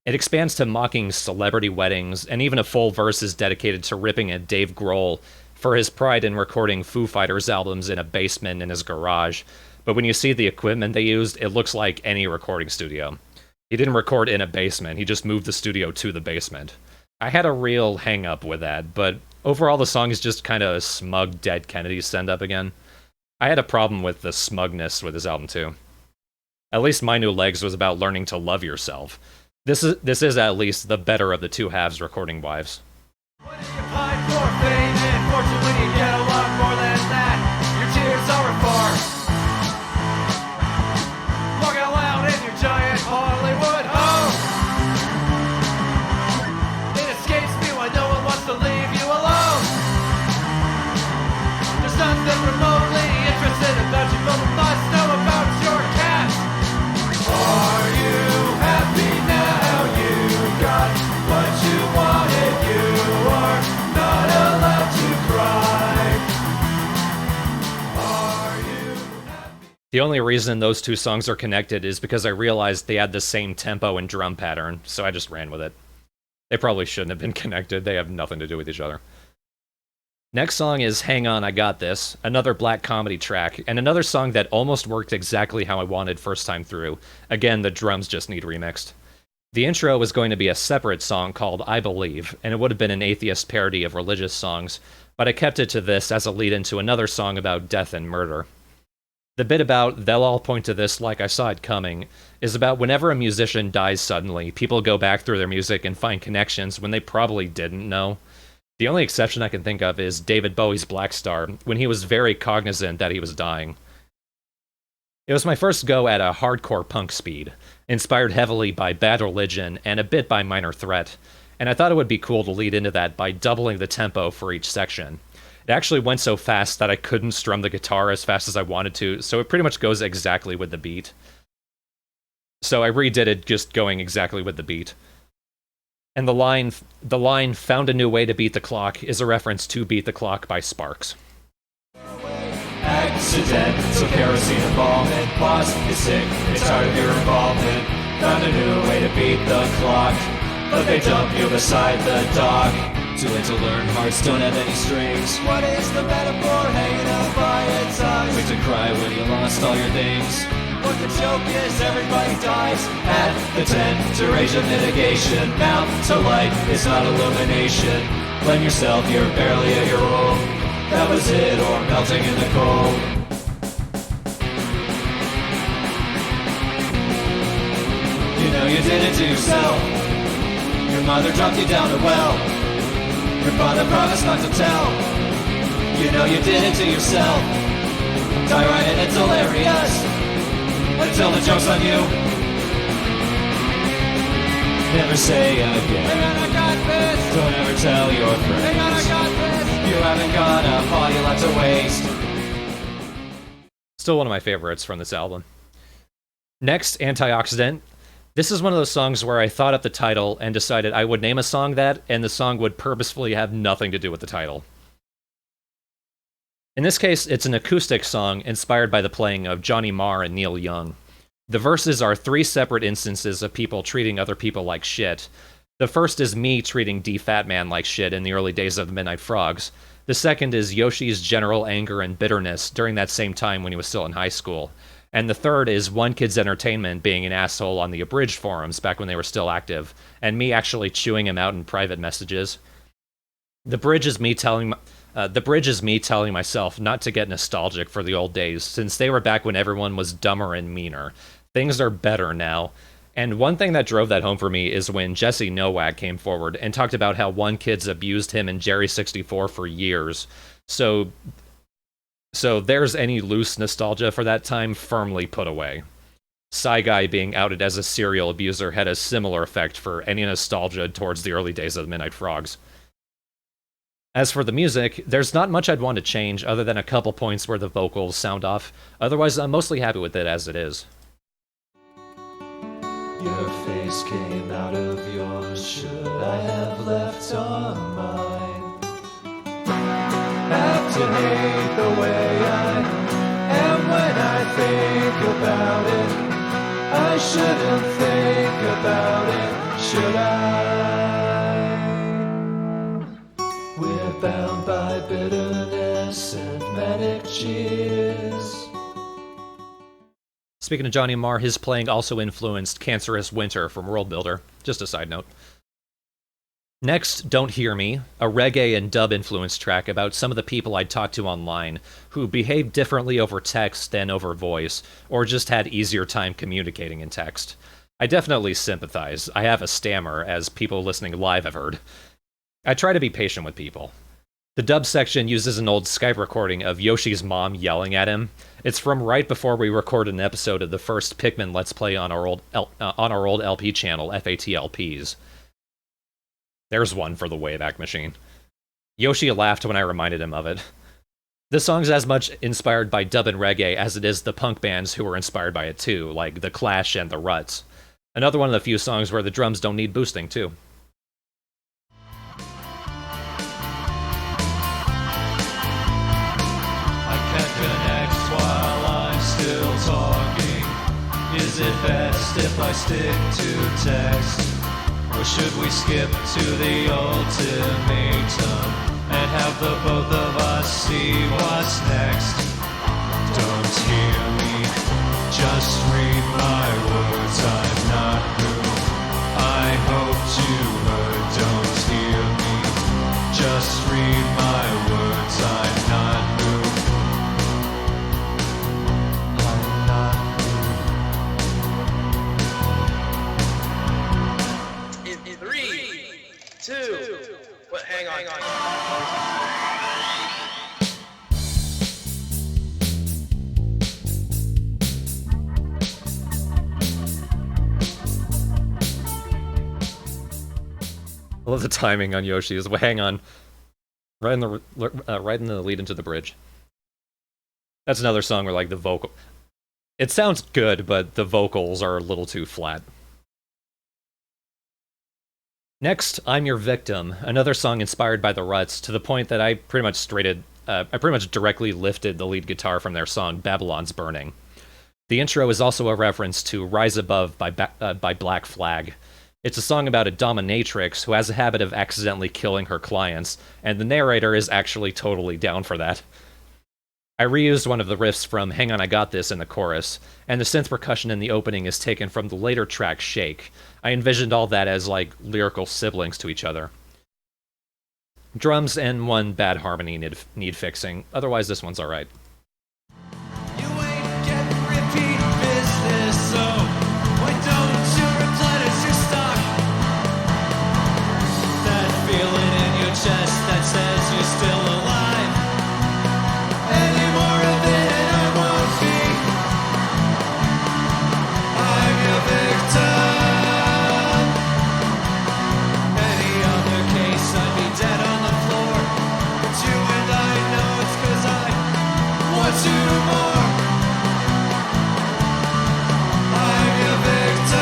It expands to mocking celebrity weddings, and even a full verse is dedicated to ripping at Dave Grohl for his pride in recording Foo Fighters albums in a basement in his garage. But when you see the equipment they used, it looks like any recording studio. He didn't record in a basement, he just moved the studio to the basement. I had a real hang-up with that, but overall the song is just kind of a smug Dead Kennedys send-up again. I had a problem with the smugness with his album too. At least My New Legs was about learning to love yourself. This is at least the better of the two halves recording wives. When you pine for fame and fortune, when you get a lot more than that, your tears are a farce. Walk out loud in your giant Hollywood home. It escapes me why no one wants to leave you alone. There's nothing remotely interested about you, but we must know about your cat. Are you The only reason those two songs are connected is because I realized they had the same tempo and drum pattern, so I just ran with it. They probably shouldn't have been connected. They have nothing to do with each other. Next song is Hang On, I Got This, another black comedy track, and another song that almost worked exactly how I wanted first time through. Again, the drums just need remixed. The intro was going to be a separate song called I Believe, and it would have been an atheist parody of religious songs, but I kept it to this as a lead-in to another song about death and murder. The bit about "they'll all point to this like I saw it coming" is about whenever a musician dies suddenly, people go back through their music and find connections when they probably didn't know. The only exception I can think of is David Bowie's Black Star, when he was very cognizant that he was dying. It was my first go at a hardcore punk speed, inspired heavily by Bad Religion and a bit by Minor Threat, and I thought it would be cool to lead into that by doubling the tempo for each section. It actually went so fast that I couldn't strum the guitar as fast as I wanted to, so it pretty much goes exactly with the beat. So I redid it just going exactly with the beat. And the line, "found a new way to beat the clock" is a reference to Beat the Clock by Sparks. Accidental kerosene involvement. Boss is sick, it's tired of your involvement. Found a new way to beat the clock, but they dump you beside the dock. Too late to learn, hearts don't have any strings. What is the metaphor hanging out by its eyes? Quick to cry when you lost all your things. What the joke is, everybody dies. At the tent to rage of mitigation. Mount to light, it's not illumination. Blame yourself, you're barely a year old. That was it, or melting in the cold. You know you did it to yourself. Your mother dropped you down a well. Your father promised not to tell. You know you did it to yourself. Die right and it's hilarious until the joke's on you. Never say again. Hang on, I got this. Don't ever tell your friends. Hang on, I got this. You haven't got a body left to waste. Still one of my favorites from this album. Next, Antioxidant. This is one of those songs where I thought up the title and decided I would name a song that, and the song would purposefully have nothing to do with the title. In this case, it's an acoustic song inspired by the playing of Johnny Marr and Neil Young. The verses are 3 separate instances of people treating other people like shit. The first is me treating D Fat Man like shit in the early days of the Midnight Frogs. The second is Yoshi's general anger and bitterness during that same time when he was still in high school. And the third is One Kid's Entertainment being an asshole on the Abridged forums back when they were still active, and me actually chewing him out in private messages. The bridge is me telling myself not to get nostalgic for the old days, since they were back when everyone was dumber and meaner. Things are better now. And one thing that drove that home for me is when Jesse Nowak came forward and talked about how One Kid's abused him and Jerry64 for years. So there's any loose nostalgia for that time firmly put away. Psy Guy being outed as a serial abuser had a similar effect for any nostalgia towards the early days of the Midnight Frogs. As for the music, there's not much I'd want to change other than a couple points where the vocals sound off. Otherwise, I'm mostly happy with it as it is. Your face came out of yours. Should I have left on mine? Have to hate the way I am when I think about it. I shouldn't think about it, should I? We're bound by bitterness and manic cheers. Speaking of Johnny Marr, his playing also influenced Cancerous Winter from World Builder. Just a side note. Next, Don't Hear Me, a reggae and dub-influenced track about some of the people I'd talked to online who behaved differently over text than over voice, or just had easier time communicating in text. I definitely sympathize. I have a stammer, as people listening live have heard. I try to be patient with people. The dub section uses an old Skype recording of Yoshi's mom yelling at him. It's from right before we recorded an episode of the first Pikmin Let's Play on our old LP channel, FATLPs. There's one for the Wayback Machine. Yoshi laughed when I reminded him of it. This song's as much inspired by dub and reggae as it is the punk bands who were inspired by it too, like The Clash and The Ruts. Another one of the few songs where the drums don't need boosting too. I can't connect while I'm still best if I stick to text? Or should we skip to the ultimatum and have the both of us see what's next? Don't hear me, just read my words. I'm not moved, I hoped you heard. Don't hear me, just read my words. I'm not moved, I'm not moved. In 3, 2, but hang on. I love the timing on Yoshi's. Well, hang on. Right in the lead into the bridge. That's another song where, like, the vocal... It sounds good, but the vocals are a little too flat. Next, I'm Your Victim, another song inspired by the Ruts, to the point that I pretty much directly lifted the lead guitar from their song Babylon's Burning. The intro is also a reference to Rise Above by Black Flag. It's a song about a dominatrix who has a habit of accidentally killing her clients, and the narrator is actually totally down for that. I reused one of the riffs from Hang On I Got This in the chorus, and the synth percussion in the opening is taken from the later track Shake. I envisioned all that as, like, lyrical siblings to each other. Drums and one bad harmony need fixing, otherwise this one's alright. You ain't getting repeat business, so why don't you replenish your stock? That feeling in your chest that says you're still alive. Any more of it and I won't be. I'm your victim. Any other case I'd be dead on the floor. But you and I know it's 'cause I want you more. I'm your victim.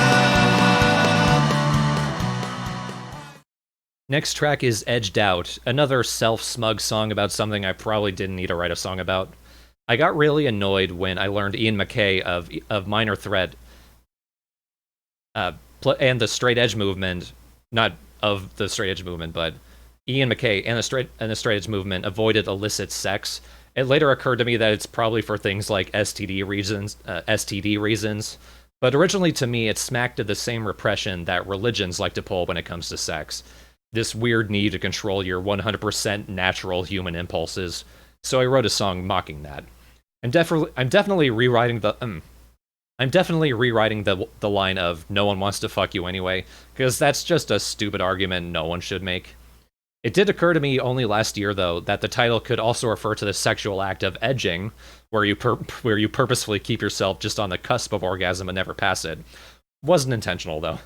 Next track is Edged Out, another self-smug song about something I probably didn't need to write a song about. I got really annoyed when I learned Ian MacKaye of Minor Threat and the straight edge movement, not of the straight edge movement, but Ian MacKaye and the straight edge movement avoided illicit sex. It later occurred to me that it's probably for things like STD reasons, but originally to me it smacked of the same repression that religions like to pull when it comes to sex. This weird need to control your 100% natural human impulses. So I wrote a song mocking that. I'm definitely rewriting the line of "no one wants to fuck you anyway," because that's just a stupid argument no one should make. It did occur to me only last year, though, that the title could also refer to the sexual act of edging, where you purposefully keep yourself just on the cusp of orgasm and never pass it. Wasn't intentional, though.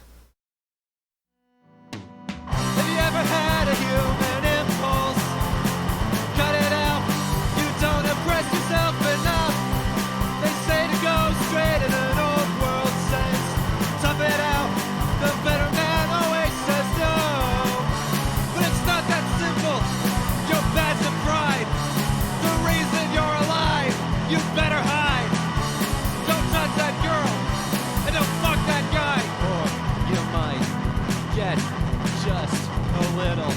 Have you ever had a human impulse? Cut it out. You don't impress yourself enough. They say to go straight in an old world sense. Tough it out. The better man always says no. But it's not that simple. Your badge of pride. The reason you're alive. You better hide. Don't touch that girl. And don't fuck that guy. Or you might get just a little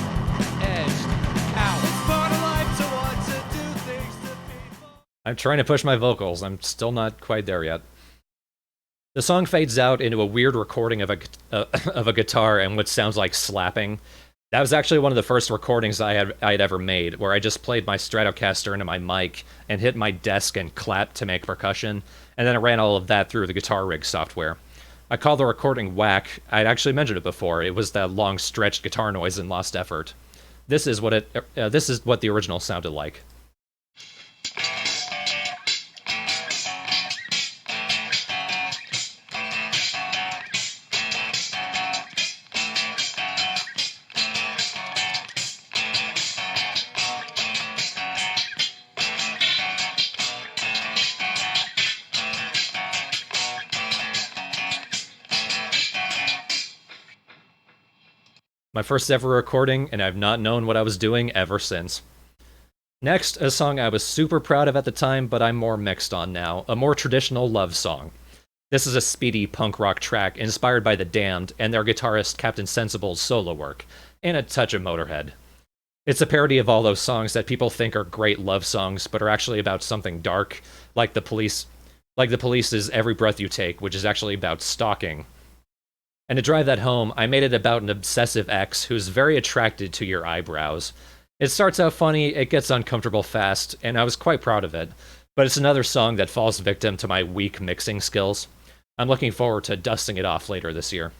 edged out. It's part of life to want to do things to people. I'm trying to push my vocals. I'm still not quite there yet. The song fades out into a weird recording of a guitar and what sounds like slapping. That was actually one of the first recordings I'd ever made, where I just played my Stratocaster into my mic and hit my desk and clapped to make percussion, and then I ran all of that through the Guitar Rig software. I call the recording whack. I'd actually mentioned it before. It was that long stretched guitar noise in Lost Effort. This is what the original sounded like. My first ever recording, and I've not known what I was doing ever since. Next, a song I was super proud of at the time, but I'm more mixed on now, a more traditional love song. This is a speedy punk rock track inspired by The Damned and their guitarist Captain Sensible's solo work, and a touch of Motorhead. It's a parody of all those songs that people think are great love songs, but are actually about something dark, like The Police's Every Breath You Take, which is actually about stalking. And to drive that home, I made it about an obsessive ex who's very attracted to your eyebrows. It starts out funny, it gets uncomfortable fast, and I was quite proud of it, but it's another song that falls victim to my weak mixing skills. I'm looking forward to dusting it off later this year.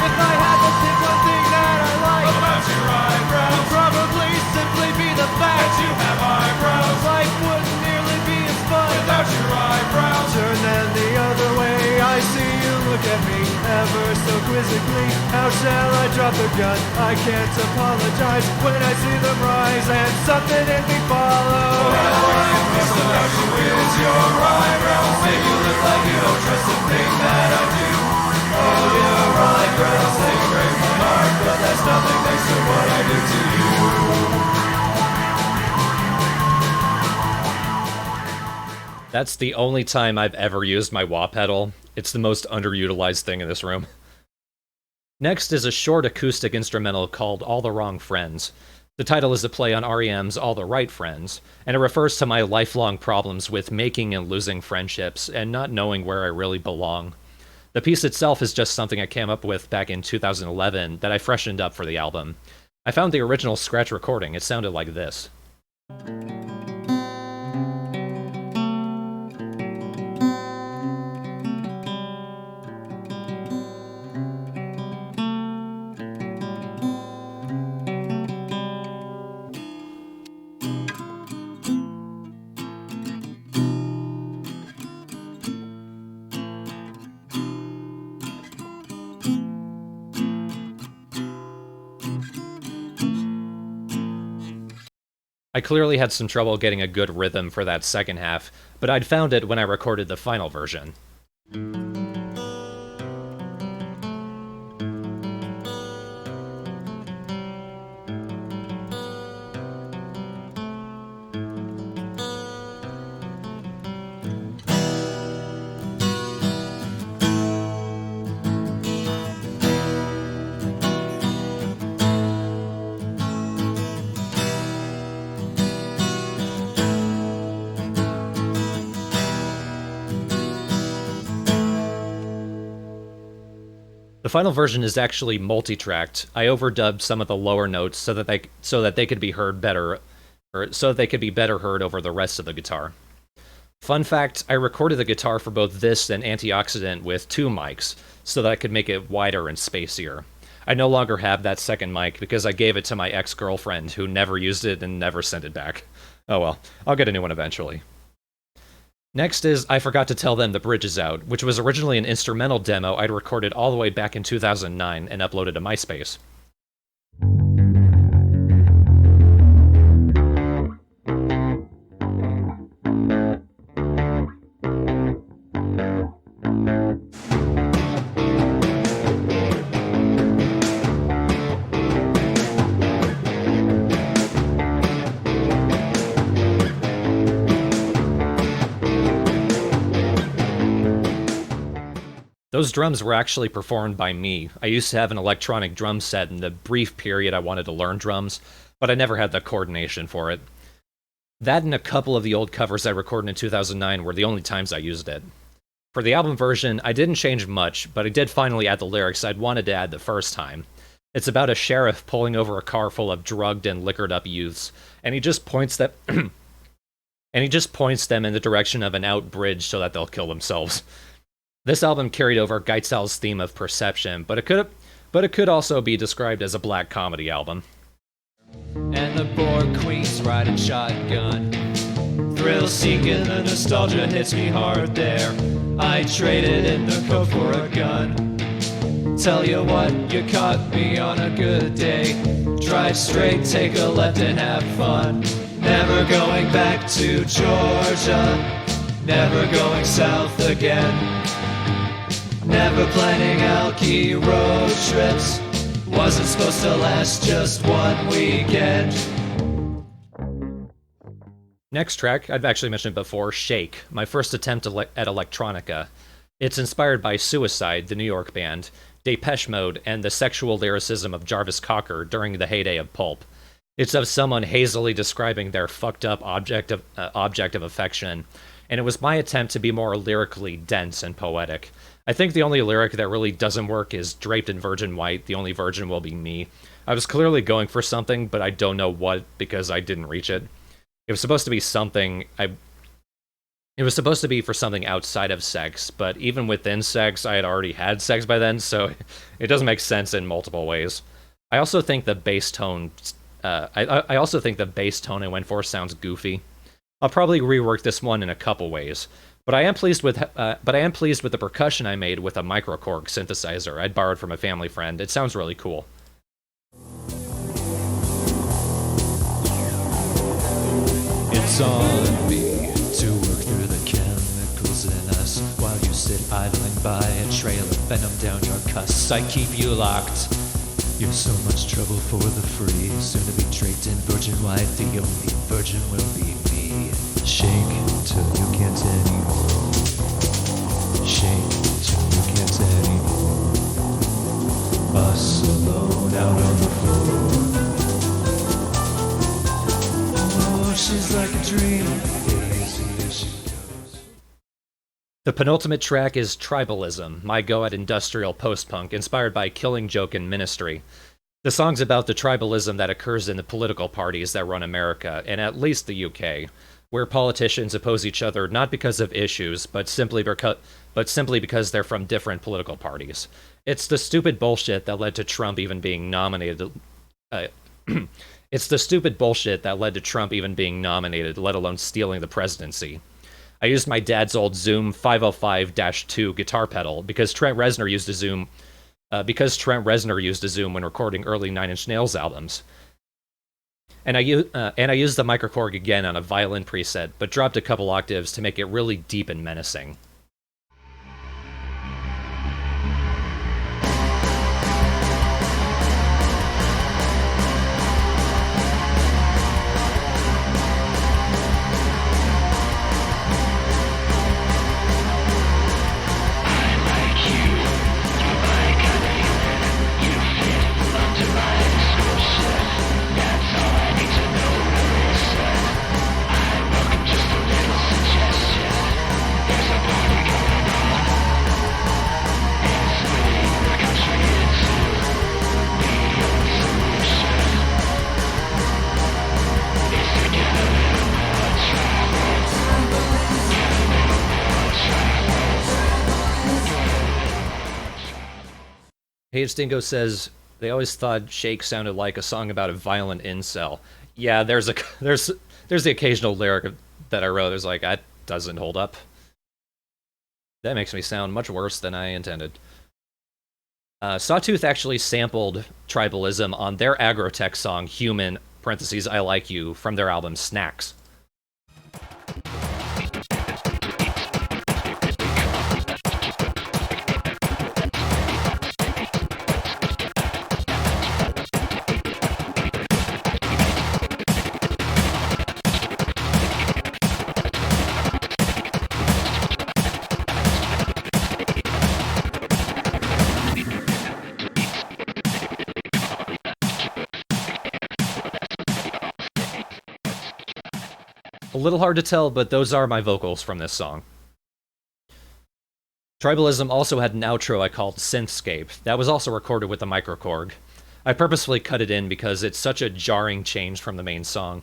If I had to pick one thing that I like about your eyebrows, would probably simply be the fact that you have eyebrows. Life wouldn't nearly be as fun without your eyebrows. Turn then the other way, I see you look at me ever so quizzically. How shall I drop the gun? I can't apologize when I see them rise and something in me follows. All I miss about you is your eyebrows. Make you look like you don't trust a thing that I do. Oh, your eyebrows, they break my heart, but that's nothing next to what I do to you. That's the only time I've ever used my wah pedal. It's the most underutilized thing in this room. Next is a short acoustic instrumental called All the Wrong Friends. The title is a play on REM's All the Right Friends, and it refers to my lifelong problems with making and losing friendships and not knowing where I really belong. The piece itself is just something I came up with back in 2011 that I freshened up for the album. I found the original scratch recording. It sounded like this. I clearly had some trouble getting a good rhythm for that second half, but I'd found it when I recorded the final version. The final version is actually multi-tracked. I overdubbed some of the lower notes so that they could be heard better, or so that they could be better heard over the rest of the guitar. Fun fact, I recorded the guitar for both this and Antioxidant with 2 mics, so that I could make it wider and spacier. I no longer have that second mic because I gave it to my ex-girlfriend who never used it and never sent it back. Oh well, I'll get a new one eventually. Next is I Forgot to Tell Them the Bridge is Out, which was originally an instrumental demo I'd recorded all the way back in 2009 and uploaded to MySpace. Those drums were actually performed by me. I used to have an electronic drum set in the brief period I wanted to learn drums, but I never had the coordination for it. That and a couple of the old covers I recorded in 2009 were the only times I used it. For the album version, I didn't change much, but I did finally add the lyrics I'd wanted to add the first time. It's about a sheriff pulling over a car full of drugged and liquored up youths, and he just points them in the direction of an out bridge so that they'll kill themselves. This album carried over Geitzel's theme of perception, but it could also be described as a black comedy album. And the bored queen's riding shotgun. Thrill seeking, the nostalgia hits me hard there. I traded in the coat for a gun. Tell you what, you caught me on a good day. Drive straight, take a left and have fun. Never going back to Georgia, never going south again. Never planning alky road trips, wasn't supposed to last just one weekend. Next track, I've actually mentioned it before, Shake, my first attempt at electronica. It's inspired by Suicide, the New York band, Depeche Mode, and the sexual lyricism of Jarvis Cocker during the heyday of Pulp. It's of someone hazily describing their fucked up object of affection, and it was my attempt to be more lyrically dense and poetic. I think the only lyric that really doesn't work is draped in virgin white, the only virgin will be me. I was clearly going for something, but I don't know what because I didn't reach it. It was supposed to be something It was supposed to be for something outside of sex, but even within sex, I had already had sex by then, so it doesn't make sense in multiple ways. I also think the bass tone I also think the bass tone I went for sounds goofy. I'll probably rework this one in a couple ways, but I am pleased with the percussion I made with a microKORG synthesizer I'd borrowed from a family friend. It sounds really cool. It's on me to work through the chemicals in us while you sit idling by a trail of venom down your cuss. I keep you locked. You're so much trouble for the free. Soon to be draped in virgin white. The only virgin will be me. Shake till you can't anymore. Shake till you can't anymore. Us alone out on the floor. Oh, she's like a dream. Hazy as she goes. The penultimate track is Tribalism, my go at industrial post-punk, inspired by Killing Joke and Ministry. The song's about the tribalism that occurs in the political parties that run America, and at least the UK, where politicians oppose each other not because of issues, but simply because they're from different political parties. It's the stupid bullshit that led to Trump even being nominated. It's the stupid bullshit that led to Trump even being nominated, let alone stealing the presidency. I used my dad's old Zoom 505-2 guitar pedal because Trent Reznor used a Zoom when recording early Nine Inch Nails albums. And I used the microKORG again on a violin preset, but dropped a couple octaves to make it really deep and menacing. Hey, Stingo says they always thought Shake sounded like a song about a violent incel. Yeah, there's the occasional lyric that I wrote. There's like, that doesn't hold up. That makes me sound much worse than I intended. Sawtooth actually sampled tribalism on their agrotech song Human (I Like You) from their album Snacks. A little hard to tell, but those are my vocals from this song. Tribalism also had an outro I called Synthscape. That was also recorded with the microKORG. I purposefully cut it in because it's such a jarring change from the main song.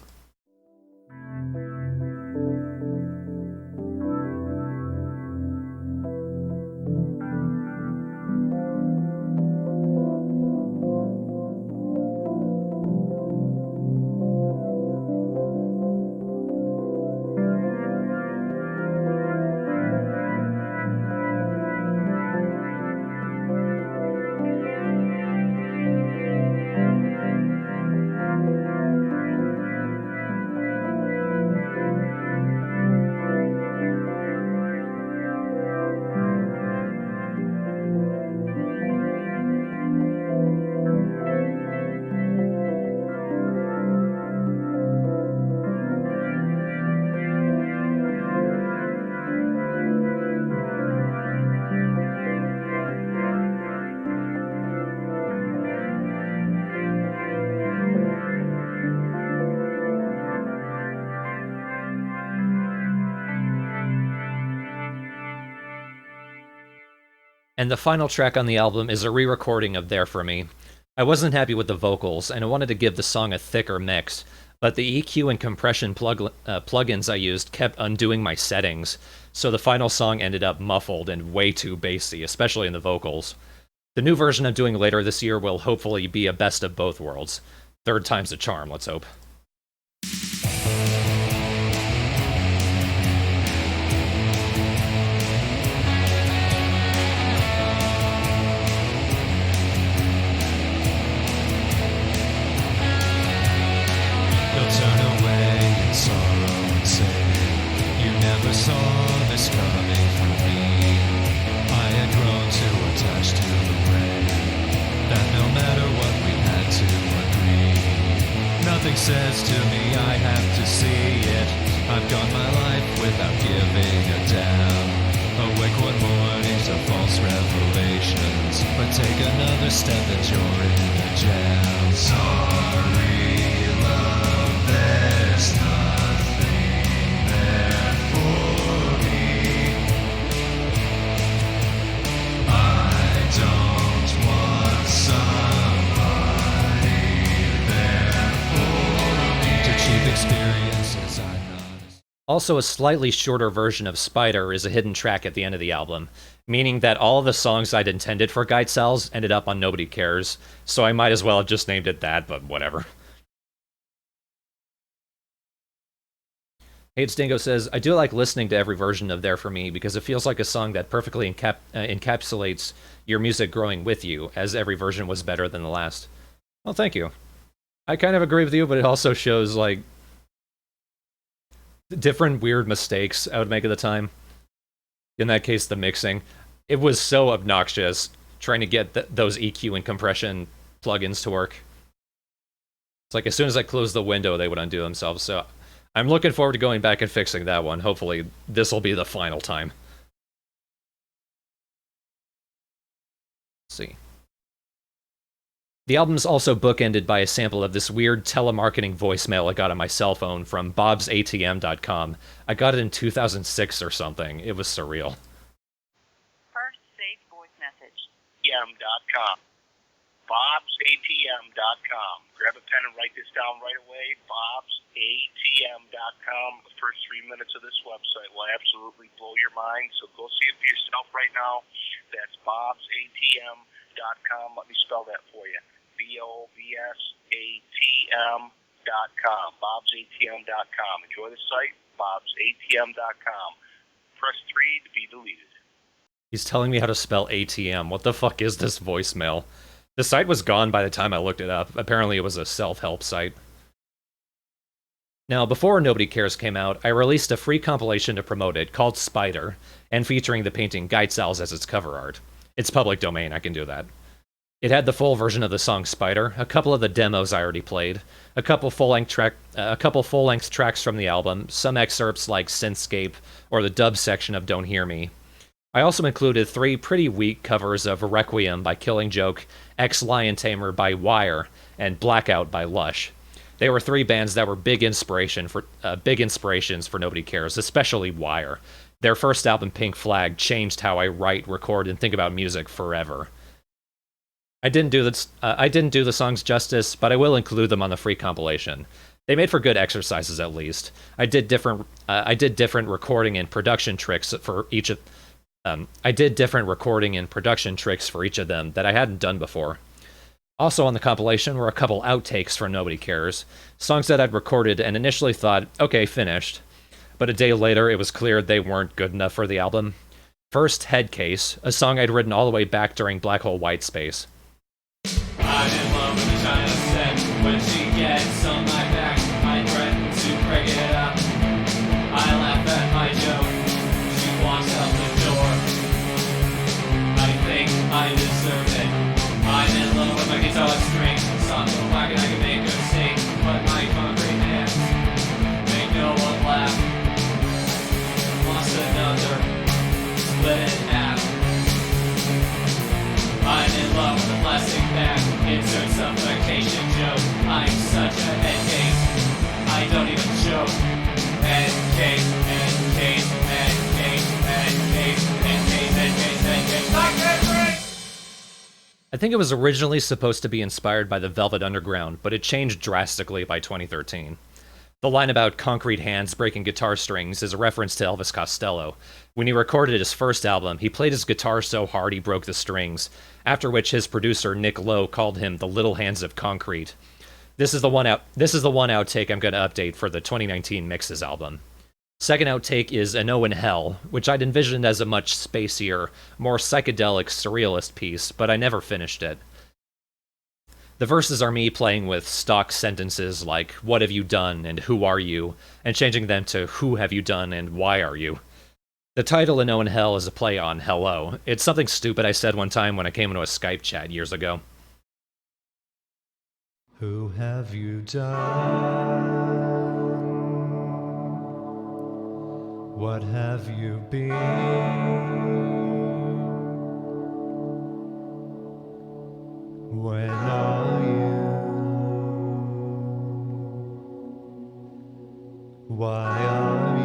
And the final track on the album is a re-recording of There For Me. I wasn't happy with the vocals, and I wanted to give the song a thicker mix, but the EQ and compression plugins I used kept undoing my settings, so the final song ended up muffled and way too bassy, especially in the vocals. The new version I'm doing later this year will hopefully be a best of both worlds. Third time's a charm, let's hope. They'll turn away in sorrow and say, you never saw this coming from me. I had grown too attached to the prey, that no matter what we had to agree. Nothing says to me I have to see it. I've gone my life without giving a damn. Awake one morning to false revelations, but take another step and you're in a jam. Sorry, love, there's nothing there for me. I don't want somebody there for me. To cheap experiences I'm not. Also, a slightly shorter version of Spider is a hidden track at the end of the album, meaning that all of the songs I'd intended for Guide Cells ended up on Nobody Cares, so I might as well have just named it that, but whatever. Hates Dingo says, I do like listening to every version of There For Me because it feels like a song that perfectly encapsulates your music growing with you, as every version was better than the last. Well, thank you. I kind of agree with you, but it also shows, like, different weird mistakes I would make at the time. In that case, the mixing. It was so obnoxious trying to get those EQ and compression plugins to work. It's like as soon as I closed the window, they would undo themselves. So I'm looking forward to going back and fixing that one. Hopefully, this will be the final time. Let's see. The album's also bookended by a sample of this weird telemarketing voicemail I got on my cell phone from bobsatm.com. I got it in 2006 or something. It was surreal. First saved voice message. ATM.com. BobsATM.com. Grab a pen and write this down right away. BobsATM.com. The first 3 minutes of this website will absolutely blow your mind, so go see it for yourself right now. That's BobsATM.com. Let me spell that for you. BobsATM.com. BobsATM.com. Enjoy the site. BobsATM.com. Press 3 to be deleted. He's telling me how to spell ATM. What the fuck is this voicemail? The site was gone by the time I looked it up. Apparently it was a self-help site. Now, before Nobody Cares came out, I released a free compilation to promote it called Spider, and featuring the painting Guide Cells as its cover art. It's public domain, I can do that. It had the full version of the song Spider, a couple of the demos I already played, a couple full-length tracks from the album, some excerpts like Synthscape, or the dub section of Don't Hear Me. I also included 3 pretty weak covers of Requiem by Killing Joke, Ex-Lion Tamer by Wire, and Blackout by Lush. They were 3 bands that were big inspirations for Nobody Cares, especially Wire. Their first album, Pink Flag, changed how I write, record, and think about music forever. I didn't do the songs justice, but I will include them on the free compilation. They made for good exercises, at least. I did different recording and production tricks for each of. I did different recording and production tricks for each of them that I hadn't done before. Also on the compilation were a couple outtakes from Nobody Cares, songs that I'd recorded and initially thought, okay, finished. But a day later, it was clear they weren't good enough for the album. First, Headcase, a song I'd written all the way back during Black Hole White Space. I'm in love with the China sex. When she gets on my back, I threaten to break it up. I laugh at my joke. She walks out the door. I think I deserve it. I'm in love with my guitar strings. Soft and whack and I can make her sing. But my concrete hands make no one laugh. Lost another. Split it in half. I'm in love with the plastic bag. Insert suffocation joke. I'm such a head case. I don't even joke. Head case, head case, head case, head case, head case, head case, head case. I can't breathe. I think it was originally supposed to be inspired by the Velvet Underground, but it changed drastically by 2013. The line about concrete hands breaking guitar strings is a reference to Elvis Costello. When he recorded his first album, he played his guitar so hard he broke the strings, after which his producer Nick Lowe called him the Little Hands of Concrete. This is the one outtake I'm going to update for the 2019 Mixes album. Second outtake is An O in Hell, which I'd envisioned as a much spacier, more psychedelic, surrealist piece, but I never finished it. The verses are me playing with stock sentences like, what have you done and who are you, and changing them to who have you done and why are you. The title An O in Hell is a play on hello. It's something stupid I said one time when I came into a Skype chat years ago. Who have you done? What have you been? When are you? Why are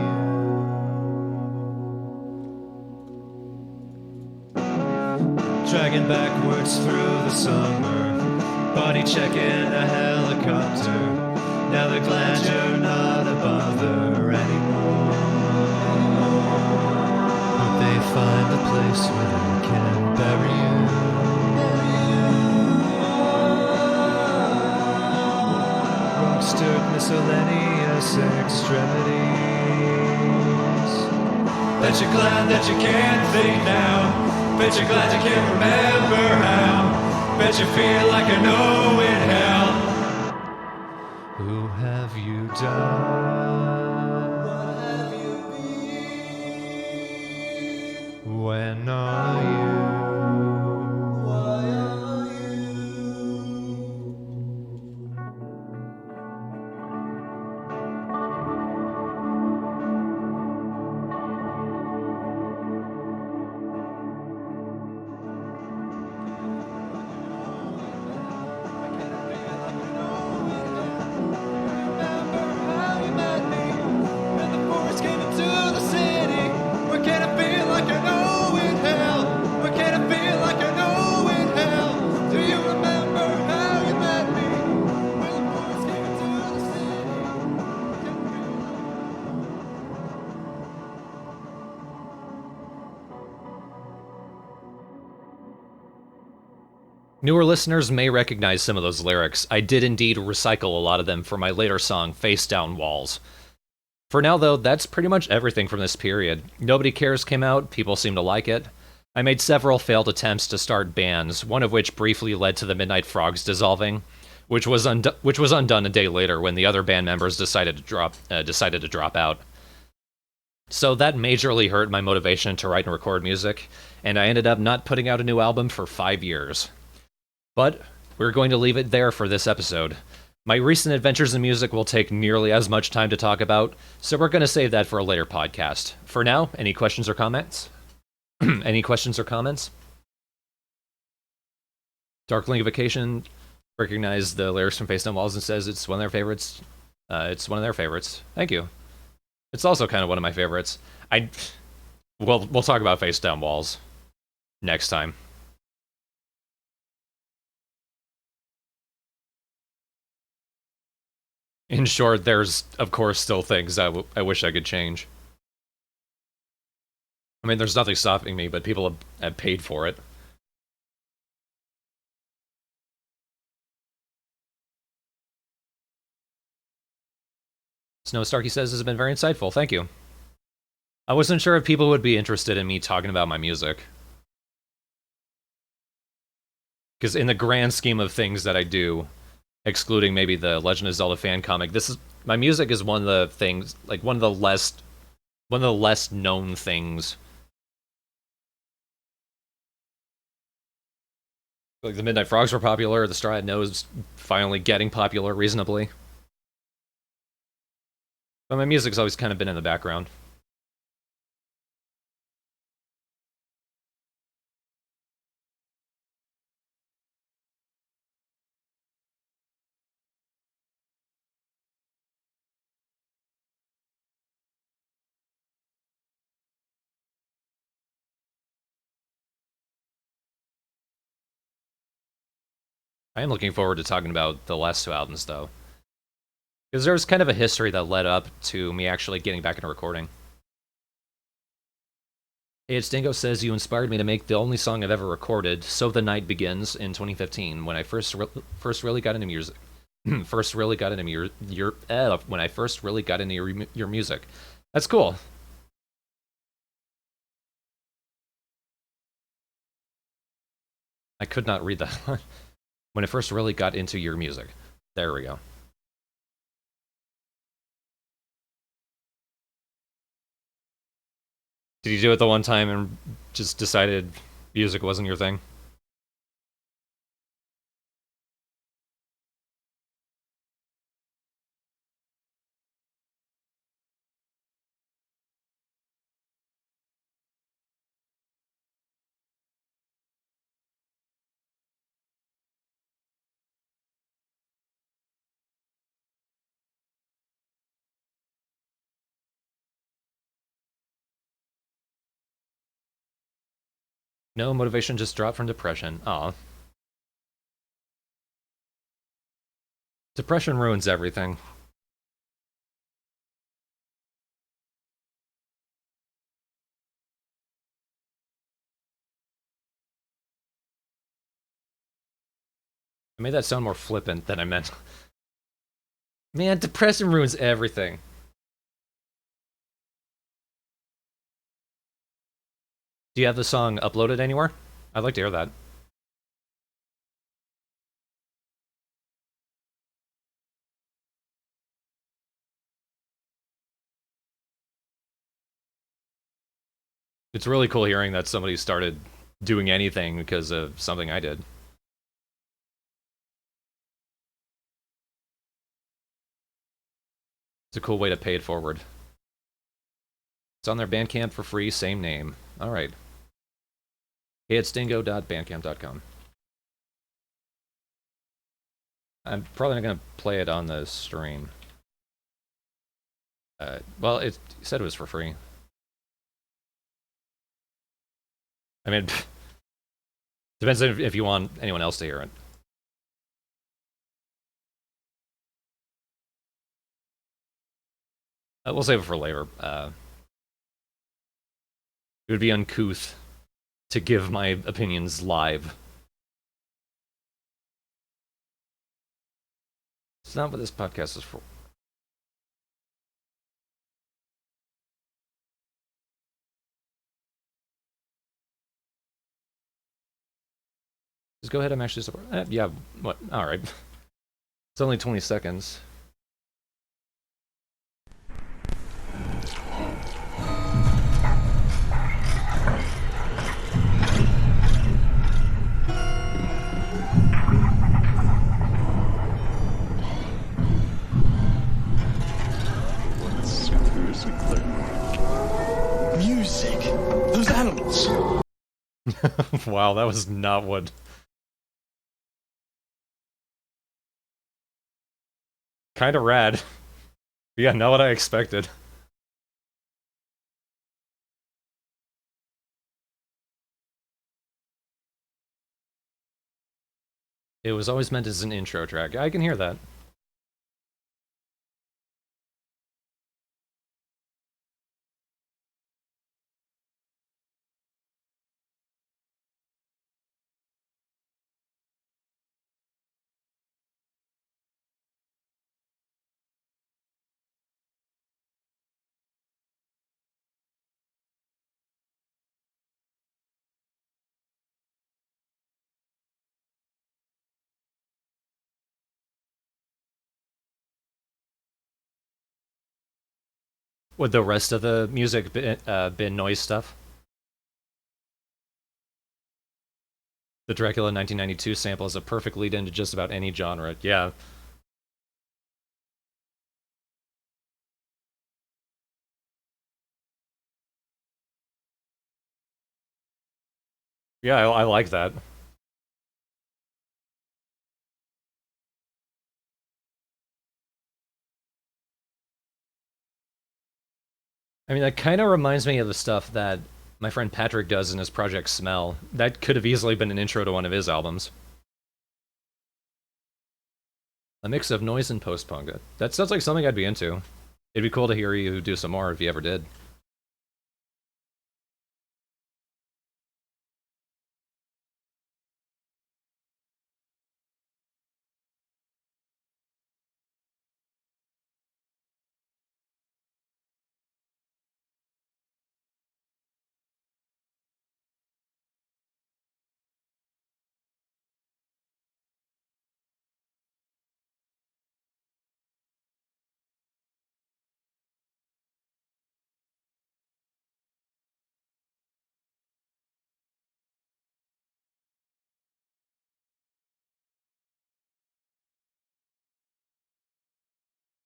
you? Dragging backwards through the summer, body checking a helicopter. Now they're glad you're not a bother anymore. Hope they find a place where they can bury you. Rock-stirred miscellaneous extremities. Bet you're glad that you can't think now. Bet you're glad you can't remember how. Bet you feel like an O in hell. Who have you done? What have you been? When are you? Why are you? Newer listeners may recognize some of those lyrics. I did indeed recycle a lot of them for my later song, Face Down Walls. For now, though, that's pretty much everything from this period. Nobody Cares came out, people seem to like it. I made several failed attempts to start bands, one of which briefly led to the Midnight Frogs dissolving, which was undone a day later when the other band members decided to drop out. So that majorly hurt my motivation to write and record music, and I ended up not putting out a new album for 5 years. But we're going to leave it there for this episode. My recent adventures in music will take nearly as much time to talk about, so we're going to save that for a later podcast. For now, any questions or comments? Any questions or comments? Darkling Vacation recognized the lyrics from Face Down Walls and says it's one of their favorites. It's one of their favorites. Thank you. It's also kind of one of my favorites. We'll talk about Face Down Walls next time. In short, there's, of course, still things I wish I could change. I mean, there's nothing stopping me, but people have paid for it. Snow Starkey says this has been very insightful. Thank you. I wasn't sure if people would be interested in me talking about my music. Because in the grand scheme of things that I do, excluding maybe the Legend of Zelda fan comic, my music is one of the things, like one of the less known things. Like the Midnight Frogs were popular, TheStrawhatNO is finally getting popular reasonably. But my music's always kind of been in the background. I am looking forward to talking about the last two albums, though. Because there's kind of a history that led up to me actually getting back into recording. Hey, it's Dingo says you inspired me to make the only song I've ever recorded, "So the Night Begins," in 2015, when I first really got into music. When I first really got into your music. That's cool. I could not read that. When I first really got into your music. There we go. Did you do it the one time and just decided music wasn't your thing? No, motivation just dropped from depression. Aw. Depression ruins everything. I made that sound more flippant than I meant. Man, depression ruins everything. Do you have the song uploaded anywhere? I'd like to hear that. It's really cool hearing that somebody started doing anything because of something I did. It's a cool way to pay it forward. It's on their Bandcamp for free, same name. Alright. Hey, it's dingo.bandcamp.com. I'm probably not going to play it on the stream. Well, it said it was for free. I mean, depends if you want anyone else to hear it. We'll save it for later. It would be uncouth to give my opinions live. It's not what this podcast is for. Just go ahead, I'm actually support. Yeah, what? Alright. It's only 20 seconds. Music. Those animals. Wow, that was not what... Kinda rad. Yeah, not what I expected. It was always meant as an intro track. I can hear that. Would the rest of the music been noise stuff? The Dracula 1992 sample is a perfect lead into just about any genre. Yeah. Yeah, I like that. I mean, that kind of reminds me of the stuff that my friend Patrick does in his project Smell. That could have easily been an intro to one of his albums. A mix of noise and post-punk. That sounds like something I'd be into. It'd be cool to hear you do some more if you ever did.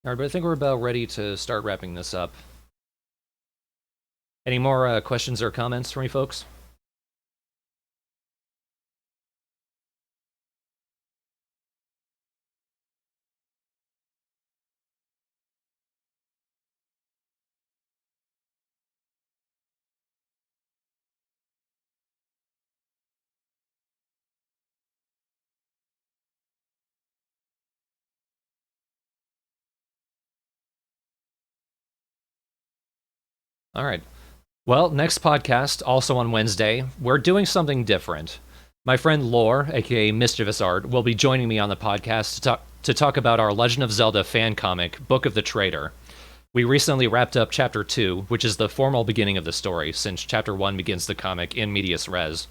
Alright, but I think we're about ready to start wrapping this up. Any more questions or comments from you folks? Alright. Well, next podcast, also on Wednesday, we're doing something different. My friend Lore, aka Mischievous Art, will be joining me on the podcast to talk about our Legend of Zelda fan comic, Book of the Traitor. We recently wrapped up Chapter 2, which is the formal beginning of the story, since Chapter 1 begins the comic in medias res.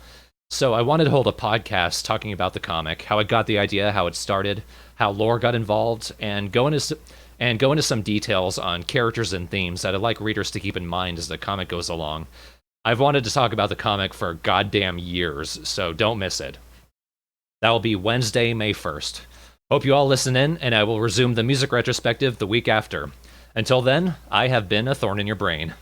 So I wanted to hold a podcast talking about the comic, how it got the idea, how it started, how Lore got involved, and go into some details on characters and themes that I'd like readers to keep in mind as the comic goes along. I've wanted to talk about the comic for goddamn years, so don't miss it. That will be Wednesday, May 1st. Hope you all listen in, and I will resume the music retrospective the week after. Until then, I have been a thorn in your brain.